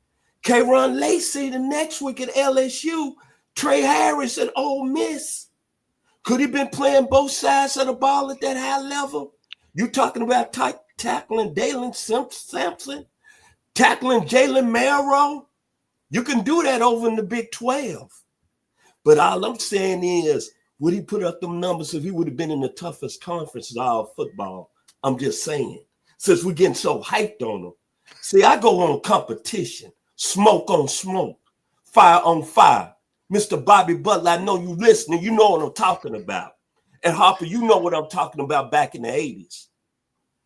K-Ron Lacey the next week at LSU, Trey Harris at Ole Miss. Could he been playing both sides of the ball at that high level? You talking about tackling Dalen Sampson, tackling Jalen Marrow? You can do that over in the Big 12. But all I'm saying is, would he put up them numbers if he would have been in the toughest conference of all football? I'm just saying, since we're getting so hyped on them. See, I go on competition, smoke on smoke, fire on fire. Mr. Bobby Butler, I know you listening. You know what I'm talking about. And Harper, you know what I'm talking about back in the 80s.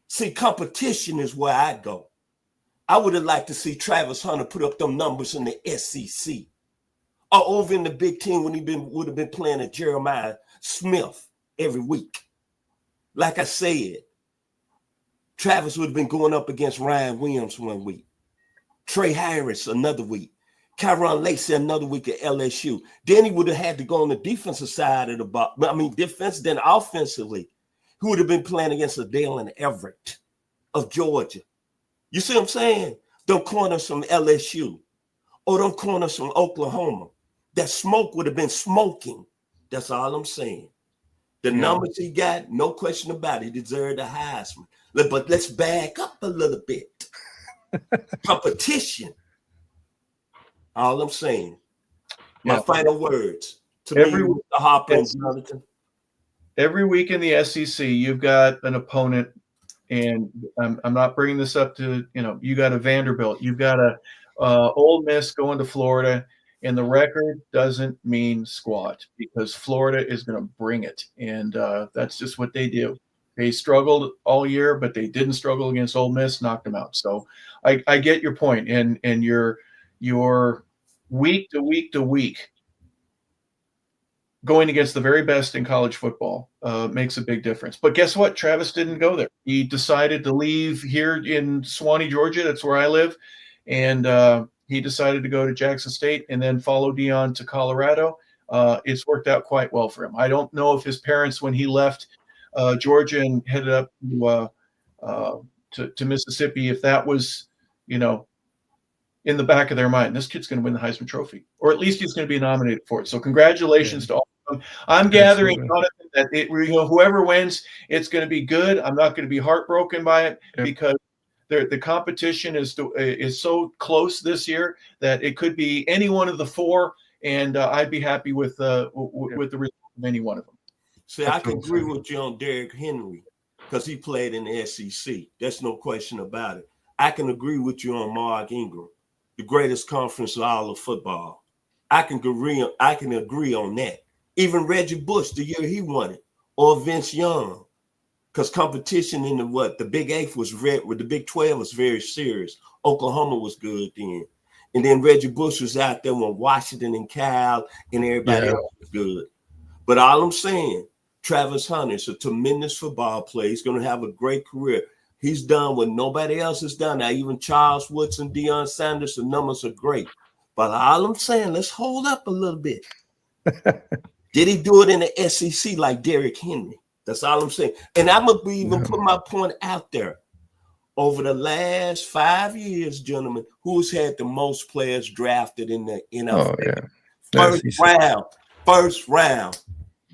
See, competition is where I go. I would have liked to see Travis Hunter put up them numbers in the SEC or over in the Big Ten when would have been playing at Jeremiah Smith every week. Like I said, Travis would have been going up against Ryan Williams one week, Trey Harris another week, Kyron Lacey another week at LSU. Then he would have had to go on the defensive side of the ball. I mean, defense, then offensively, he would have been playing against a Dalen Everett of Georgia. You see what I'm saying? Them corners from LSU or them corners from Oklahoma. That smoke would have been smoking. That's all I'm saying. The numbers he got, no question about it, he deserved a Heisman. But let's back up a little bit. Competition. All I'm saying. My final words to every me, Mr. Harper and Johnathan. Every week in the SEC, you've got an opponent, and I'm not bringing this up to, you got a Vanderbilt, you've got a Ole Miss going to Florida, and the record doesn't mean squat because Florida is going to bring it, and that's just what they do. They struggled all year, but they didn't struggle against Ole Miss, knocked them out. So I get your point, and your week to week to week going against the very best in college football makes a big difference. But guess what? Travis didn't go there. He decided to leave here in Suwanee, Georgia. That's where I live. And he decided to go to Jackson State and then follow Deion to Colorado. It's worked out quite well for him. I don't know if his parents, when he left Georgia and headed up to Mississippi, if that was, in the back of their mind, this kid's going to win the Heisman Trophy, or at least he's going to be nominated for it. So congratulations to all of them. I'm gathering, Johnathan, that whoever wins, it's going to be good. I'm not going to be heartbroken by it because the competition is so close this year that it could be any one of the four, and I'd be happy with the result of any one of them. See, I can agree with you on Derrick Henry because he played in the SEC. There's no question about it. I can agree with you on Mark Ingram, the greatest conference in all of football. I can agree on that. Even Reggie Bush, the year he won it, or Vince Young, because competition in the Big 8 the Big 12 was very serious. Oklahoma was good then. And then Reggie Bush was out there when Washington and Cal and everybody else was good. But all I'm saying, Travis Hunter is a tremendous football player. He's going to have a great career. He's done what nobody else has done. Now, even Charles Woodson, Deion Sanders, the numbers are great. But all I'm saying, let's hold up a little bit. Did he do it in the SEC like Derrick Henry? That's all I'm saying. And I'm going to even put my point out there. Over the last 5 years, gentlemen, who's had the most players drafted in the NFL? First round.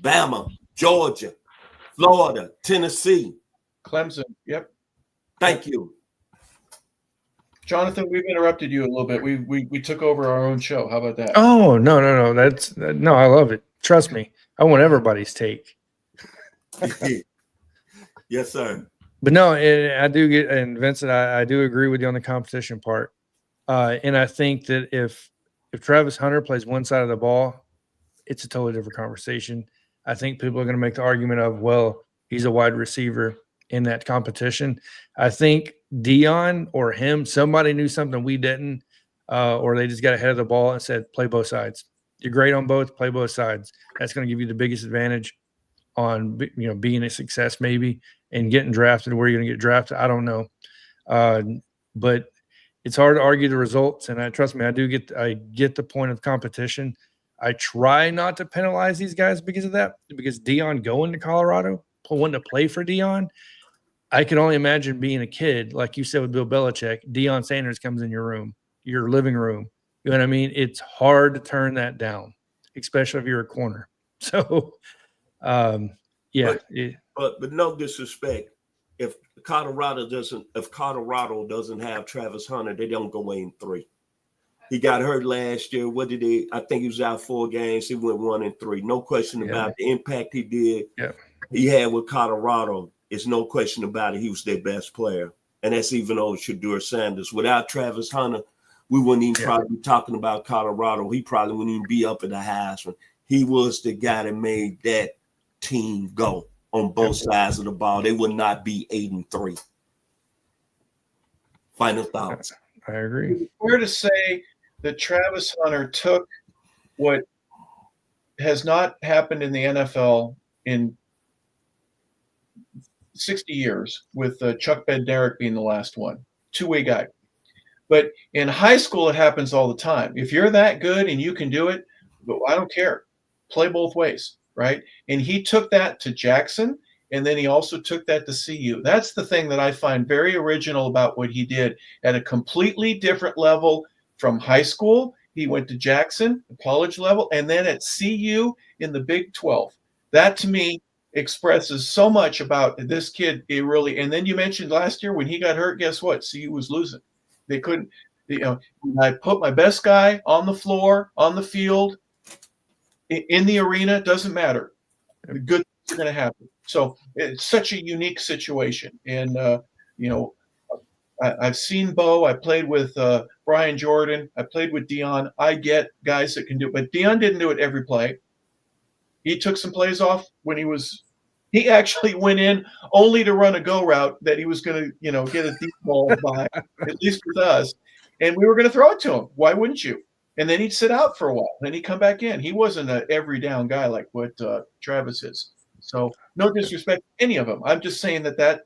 Bama, Georgia, Florida, Tennessee. Clemson, yep. Thank you. Johnathan, we've interrupted you a little bit. We took over our own show. How about that? Oh, no. I love it. Trust me. I want everybody's take. Yes, sir. But no, I do get, and Vincent, I do agree with you on the competition part. And I think that if Travis Hunter plays one side of the ball, it's a totally different conversation. I think people are going to make the argument of, well, he's a wide receiver in that competition. I think Deion or him, somebody knew something we didn't, or they just got ahead of the ball and said, play both sides. You're great on both, play both sides. That's going to give you the biggest advantage on, being a success maybe and getting drafted. Where you're going to get drafted, I don't know. But it's hard to argue the results. And trust me, I get the point of competition. I try not to penalize these guys because of that, because Deion going to Colorado, wanting to play for Deion, I can only imagine being a kid, like you said with Bill Belichick, Deion Sanders comes in your living room. You know what I mean? It's hard to turn that down, especially if you're a corner. So, But no disrespect, if Colorado doesn't have Travis Hunter, they don't go 8-3. He got hurt last year. I think he was out 4 games. He went 1-3. No question about the impact he had with Colorado. It's no question about it. He was their best player. And that's even old Shedeur Sanders. Without Travis Hunter, we wouldn't even probably be talking about Colorado. He probably wouldn't even be up at the Heisman. He was the guy that made that team go on both sides of the ball. They would not be 8-3. Final thoughts. I agree. It's fair to say that Travis Hunter took what has not happened in the NFL in 60 years, with Chuck Bednarik being the last one, two-way guy. But in high school, it happens all the time. If you're that good and you can do it, I don't care. Play both ways, right? And he took that to Jackson, and then he also took that to CU. That's the thing that I find very original about what he did at a completely different level from high school. He went to Jackson, the college level, and then at CU in the Big 12. That, to me, expresses so much about this kid. It really, and then you mentioned last year when he got hurt, guess what? CU was losing. They couldn't, I put my best guy on the floor, on the field, in the arena, doesn't matter. The good things are going to happen. So it's such a unique situation. And, I've seen Bo. I played with Brian Jordan. I played with Dion. I get guys that can do it. But Dion didn't do it every play. He took some plays off when he actually went in only to run a go route that he was going to, get a deep ball by, at least with us. And we were going to throw it to him. Why wouldn't you? And then he'd sit out for a while. Then he'd come back in. He wasn't an every down guy like what Travis is. So no disrespect to any of them. I'm just saying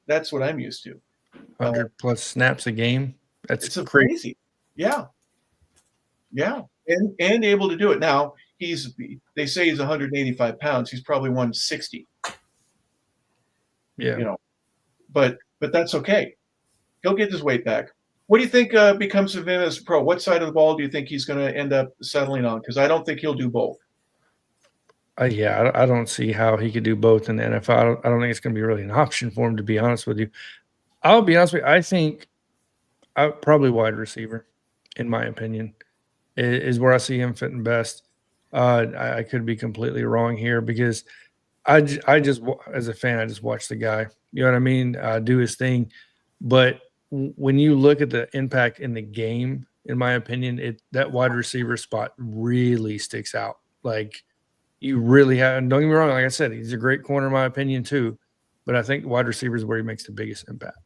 that's what I'm used to. 100 plus snaps a game. That's crazy. Yeah. Yeah. And able to do it. Now, they say he's 185 pounds. He's probably 160. Yeah. But that's okay. He'll get his weight back. What do you think becomes of him as a pro? What side of the ball do you think he's going to end up settling on? Because I don't think he'll do both. I don't see how he could do both in the NFL. I don't think it's going to be really an option for him, to be honest with you. I'll be honest with you. I think probably wide receiver, in my opinion, is where I see him fitting best. I could be completely wrong here because I just, as a fan, I just watch the guy. You know what I mean? Do his thing. But when you look at the impact in the game, in my opinion, that wide receiver spot really sticks out. Like, you really have, and don't get me wrong, like I said, he's a great corner in my opinion too. But I think wide receiver is where he makes the biggest impact.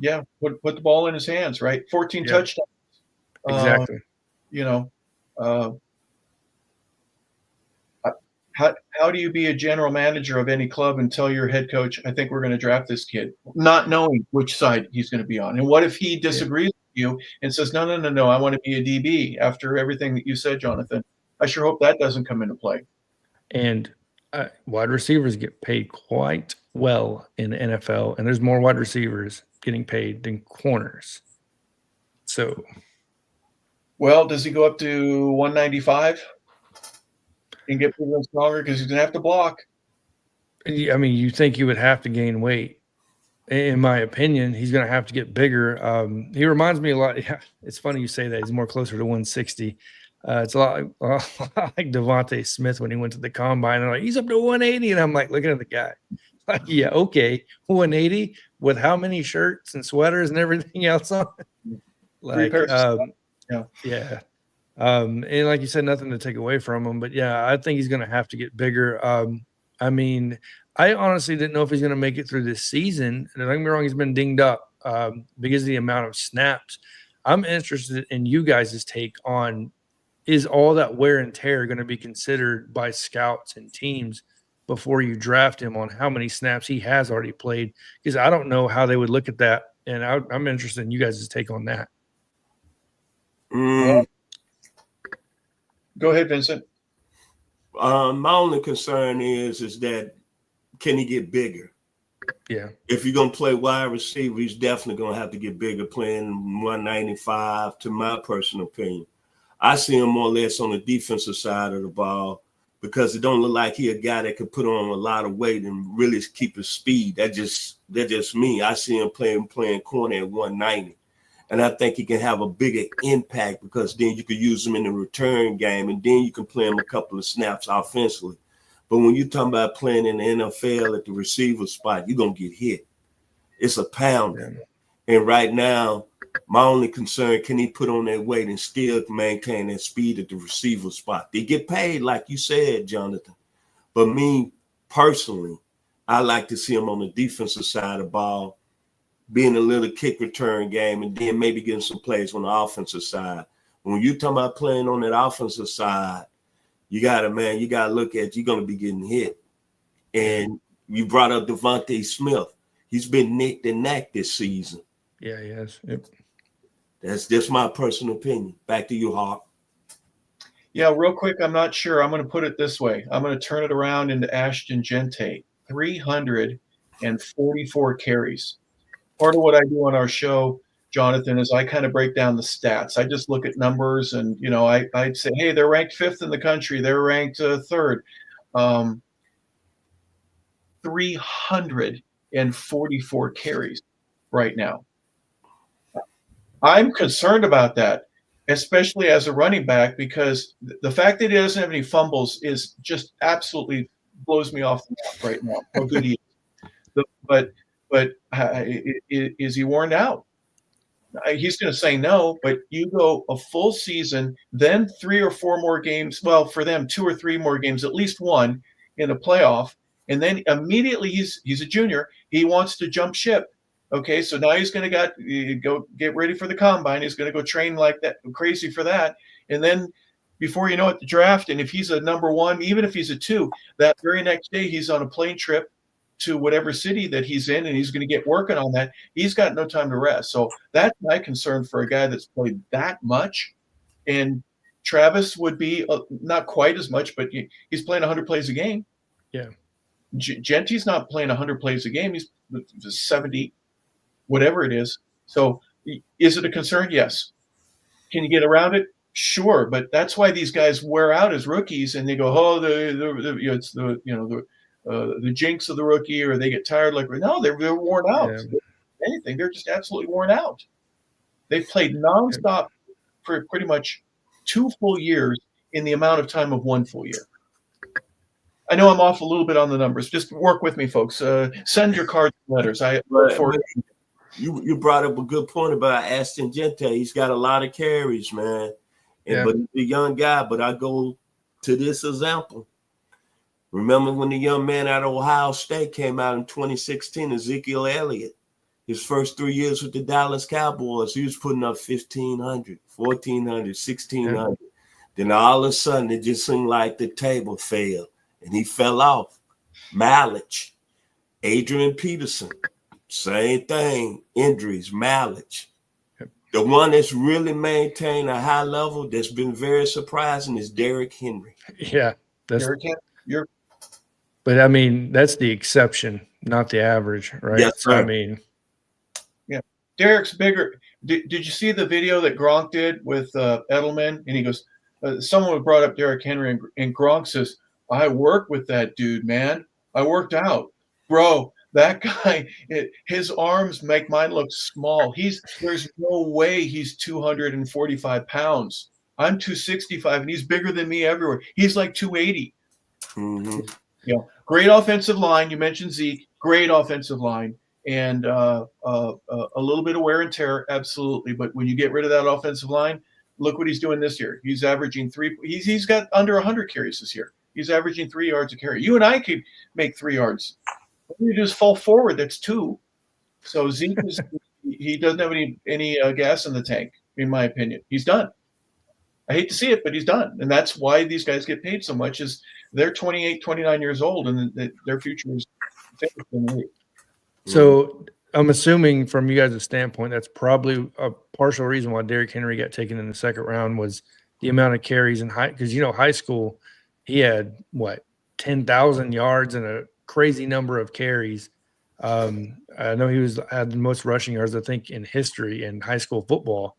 Yeah, put the ball in his hands, right? 14 touchdowns. Exactly. How do you be a general manager of any club and tell your head coach, I think we're going to draft this kid, not knowing which side he's going to be on? And what if he disagrees with you and says, no, I want to be a DB after everything that you said, Johnathan? I sure hope that doesn't come into play. And wide receivers get paid quite well in the NFL, and there's more wide receivers getting paid than corners. So, well, does he go up to 195 and get even stronger because he's going to have to block? I mean, you think you would have to gain weight. In my opinion, he's going to have to get bigger. He reminds me a lot. Yeah, it's funny you say that. He's more closer to 160. It's a lot like Devontae Smith when he went to the combine. And he's up to 180, and I'm like looking at the guy. Like, yeah, okay, 180 with how many shirts and sweaters and everything else on? Like, yeah. And like you said, nothing to take away from him, but yeah, I think he's going to have to get bigger. I mean, I honestly didn't know if he's going to make it through this season. And don't get me wrong, he's been dinged up because of the amount of snaps. I'm interested in you guys' take on, is all that wear and tear going to be considered by scouts and teams before you draft him on how many snaps he has already played? Because I don't know how they would look at that. And I'm interested in you guys' take on that. Well, go ahead, Vincent. My only concern is that can he get bigger? Yeah. If you're going to play wide receiver, he's definitely going to have to get bigger, playing 195, to my personal opinion. I see him more or less on the defensive side of the ball because it don't look like he a guy that could put on a lot of weight and really keep his speed. That's just me. I see him playing corner at 190. And I think he can have a bigger impact because then you could use him in the return game and then you can play him a couple of snaps offensively. But when you're talking about playing in the NFL at the receiver spot, you're going to get hit. It's a pounding. Yeah. And right now, my only concern, can he put on that weight and still maintain that speed at the receiver spot? They get paid, like you said, Johnathan. But me, personally, I like to see him on the defensive side of the ball, being a little kick return game, and then maybe getting some plays on the offensive side. When you're talking about playing on that offensive side, you got to look at, you're going to be getting hit. And you brought up Devontae Smith. He's been nicked and nacked this season. Yeah, he has. Yep. That's just my personal opinion. Back to you, Hawk. Yeah, real quick, I'm not sure. I'm going to put it this way. I'm going to turn it around into Ashton Gente. 344 carries. Part of what I do on our show, Johnathan, is I kind of break down the stats. I just look at numbers and, I'd say, hey, they're ranked 5th in the country. They're ranked 3rd. 344 carries right now. I'm concerned about that, especially as a running back, because the fact that he doesn't have any fumbles is just absolutely blows me off the map right now. How good he is. But is he worn out? He's going to say no, but you go a full season, then 3 or 4 more games. Well, for them, 2 or 3 more games, at least one in a playoff. And then immediately he's a junior. He wants to jump ship. Okay, so now he's going to go get ready for the combine. He's going to go train like that, crazy for that. And then before you know it, the draft, and if he's a number 1, even if he's a 2, that very next day he's on a plane trip to whatever city that he's in, and he's going to get working on that. He's got no time to rest. So that's my concern for a guy that's played that much. And Travis would be not quite as much, but he's playing 100 plays a game. Yeah. Gente's not playing 100 plays a game. He's 70, whatever it is. So is it a concern? Yes. Can you get around it? Sure. But that's why these guys wear out as rookies, and they go, oh, it's the jinx of the rookie, or they get tired. No, they're worn out. Yeah. Anything, they're just absolutely worn out. They've played nonstop for pretty much 2 full years in the amount of time of 1 full year. I know I'm off a little bit on the numbers. Just work with me, folks. Send your cards and letters. You brought up a good point about Ashton Gente. He's got a lot of carries, man. But he's a young guy. But I go to this example. Remember when the young man out of Ohio State came out in 2016, Ezekiel Elliott, his first 3 years with the Dallas Cowboys, he was putting up 1,500, 1,400, 1,600. Yeah. Then all of a sudden, it just seemed like the table fell, and he fell off. Malich, Adrian Peterson, same thing, injuries, Malich. Yep. The one that's really maintained a high level that's been very surprising is Derrick Henry. Yeah. But I mean, that's the exception, not the average, right? Yes, sir. So, I mean, yeah, Derrick's bigger. Did you see the video that Gronk did with Edelman? And he goes, someone brought up Derrick Henry, and Gronk says, I worked with that dude, man. I worked out. Bro, that guy, his arms make mine look small. There's no way he's 245 pounds. I'm 265, and he's bigger than me everywhere. He's like 280. Mm-hmm. Great offensive line. You mentioned Zeke. Great offensive line, and a little bit of wear and tear, absolutely. But when you get rid of that offensive line, look what he's doing this year. He's averaging 3. He's got under 100 carries this year. He's averaging 3 yards a carry. You and I could make 3 yards. You just fall forward. That's 2. So Zeke he doesn't have any gas in the tank, in my opinion. He's done. I hate to see it, but he's done. And that's why these guys get paid so much, is they're 28, 29 years old, and their future is fixed in the league. So I'm assuming from you guys' standpoint, that's probably a partial reason why Derrick Henry got taken in the 2nd round was the amount of carries in high, because, high school, he had 10,000 yards and a crazy number of carries. I know he had the most rushing yards, I think, in history in high school football.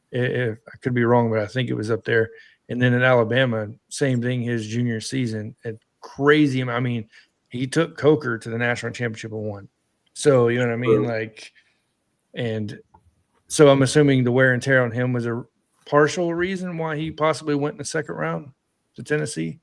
If I could be wrong, but I think it was up there. And then in Alabama, same thing, his junior season, at crazy. I mean, he took Coker to the national championship and won. So, you know what I mean? And so I'm assuming the wear and tear on him was a partial reason why he possibly went in the 2nd round to Tennessee.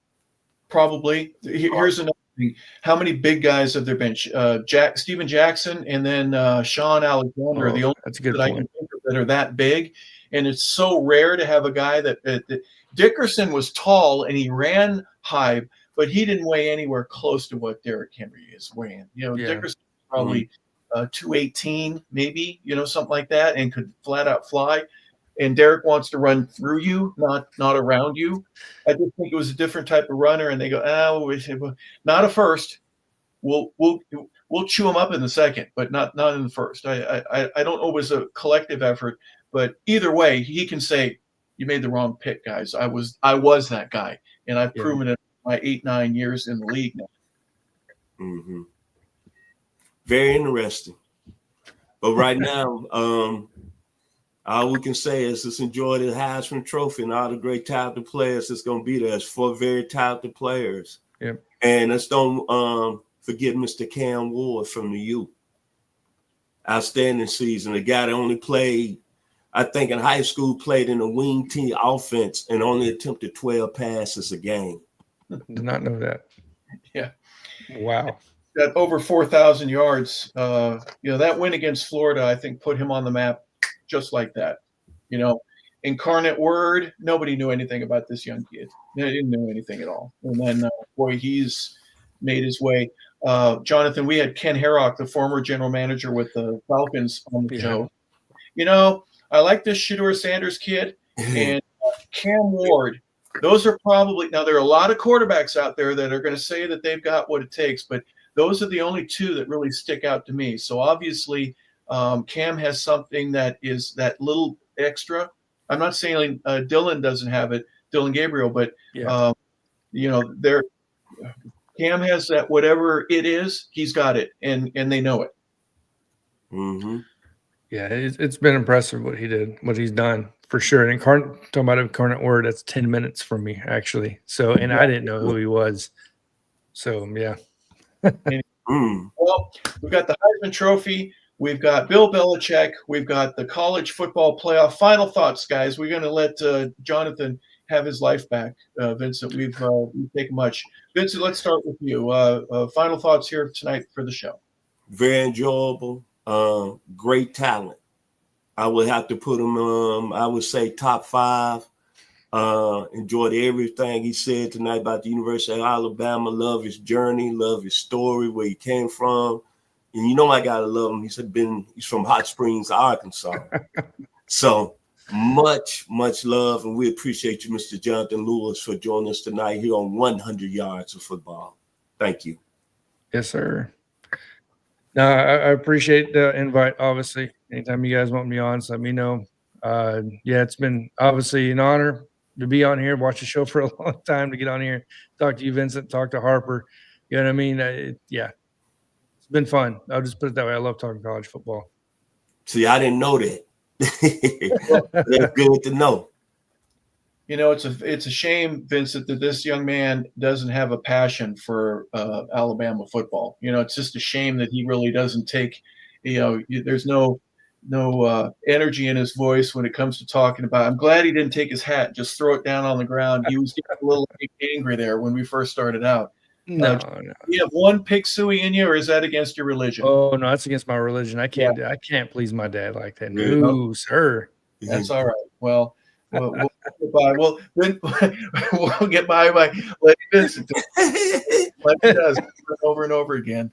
Probably. Here's another thing. How many big guys have there been? Steven Jackson and then Sean Alexander are the only that's a good that I point. can think of that are that big. And it's so rare to have a guy that Dickerson was tall and he ran high, but he didn't weigh anywhere close to what Derrick Henry is weighing. Dickerson probably 218, maybe, something like that, and could flat out fly. And Derrick wants to run through you, not around you. I just think it was a different type of runner, and they go, not a first. We'll chew him up in the second, but not in the first. I don't know it was a collective effort, but either way, he can say, you made the wrong pick, guys. I was that guy, and I've proven it my 8-9 years in the league now. Mm-hmm. Very interesting. But right now, all we can say is let's enjoy the Heisman Trophy and all the great talented players that's going to be there. It's 4 very talented players. Yep. And let's don't forget Mr. Cam Ward from the U. Outstanding season. The guy that only played, I think in high school, played in a wing team offense and only attempted 12 passes a game. Did not know that. Yeah. Wow. Got over 4,000 yards. That win against Florida, I think, put him on the map just like that. Incarnate Word, nobody knew anything about this young kid. They didn't know anything at all. And then, he's made his way. Johnathan, we had Ken Herrock, the former general manager with the Falcons, on the show. I like this Shedeur Sanders kid and Cam Ward. Those are probably – now, there are a lot of quarterbacks out there that are going to say that they've got what it takes, but those are the only two that really stick out to me. So, obviously, Cam has something that is that little extra. I'm not saying Dylan doesn't have it, Dylan Gabriel, but, Cam has that whatever it is, he's got it, and they know it. Mm-hmm. Yeah, it's been impressive what he's done for sure. And talking about Incarnate Word, that's 10 minutes from me actually. So, and I didn't know who he was. So, yeah. Well, we've got the Heisman Trophy. We've got Bill Belichick. We've got the college football playoff. Final thoughts, guys. We're going to let Johnathan have his life back. Vincent, we've taken much. Vincent, let's start with you. Final thoughts here tonight for the show. Very enjoyable. Great talent. I would have to put him, I would say top 5. Enjoyed everything he said tonight about the University of Alabama. Love his journey, love his story, where he came from. And I gotta love him. He's from Hot Springs, Arkansas. So much love, and we appreciate you, Mr. Johnathan Lewis, for joining us tonight here on 100 Yards of Football. Thank you. Yes, sir. No, I appreciate the invite, obviously. Anytime you guys want me on, so let me know. It's been obviously an honor to be on here, watch the show for a long time, to get on here, talk to you, Vincent, talk to Harper. You know what I mean? It's been fun. I'll just put it that way. I love talking college football. See, I didn't know that. That's good to know. It's a shame, Vincent, that this young man doesn't have a passion for Alabama football. It's just a shame that he really doesn't take, there's no energy in his voice when it comes to talking about. I'm glad he didn't take his hat and just throw it down on the ground. He was getting a little angry there when we first started out. No. You have one pig suey in you, or is that against your religion? Oh no, that's against my religion. I can't please my dad like that. No, sir. That's all right. Well, we'll get by. We'll get by letting Vincent like he does over and over again.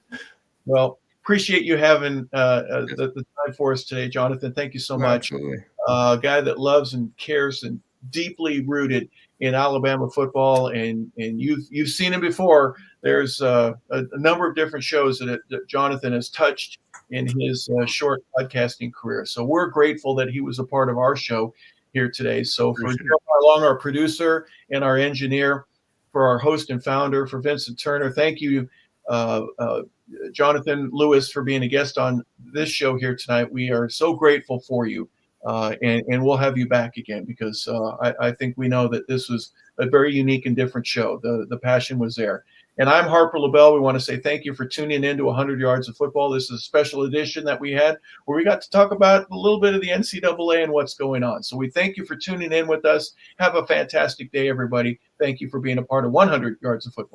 Well, appreciate you having the time for us today, Johnathan. Thank you so much. Absolutely. A guy that loves and cares and deeply rooted in Alabama football, and you've seen him before. There's a number of different shows that Johnathan has touched in his short podcasting career. So we're grateful that he was a part of our show here today. So for Jeremiah Long, our producer and our engineer, for our host and founder, for Vincent Turner, thank you, Johnathan Lewis, for being a guest on this show here tonight. We are so grateful for you. And we'll have you back again, because I think we know that this was a very unique and different show. The passion was there. And I'm Harper LaBelle. We want to say thank you for tuning in to 100 Yards of Football. This is a special edition that we had where we got to talk about a little bit of the NCAA and what's going on. So we thank you for tuning in with us. Have a fantastic day, everybody. Thank you for being a part of 100 Yards of Football.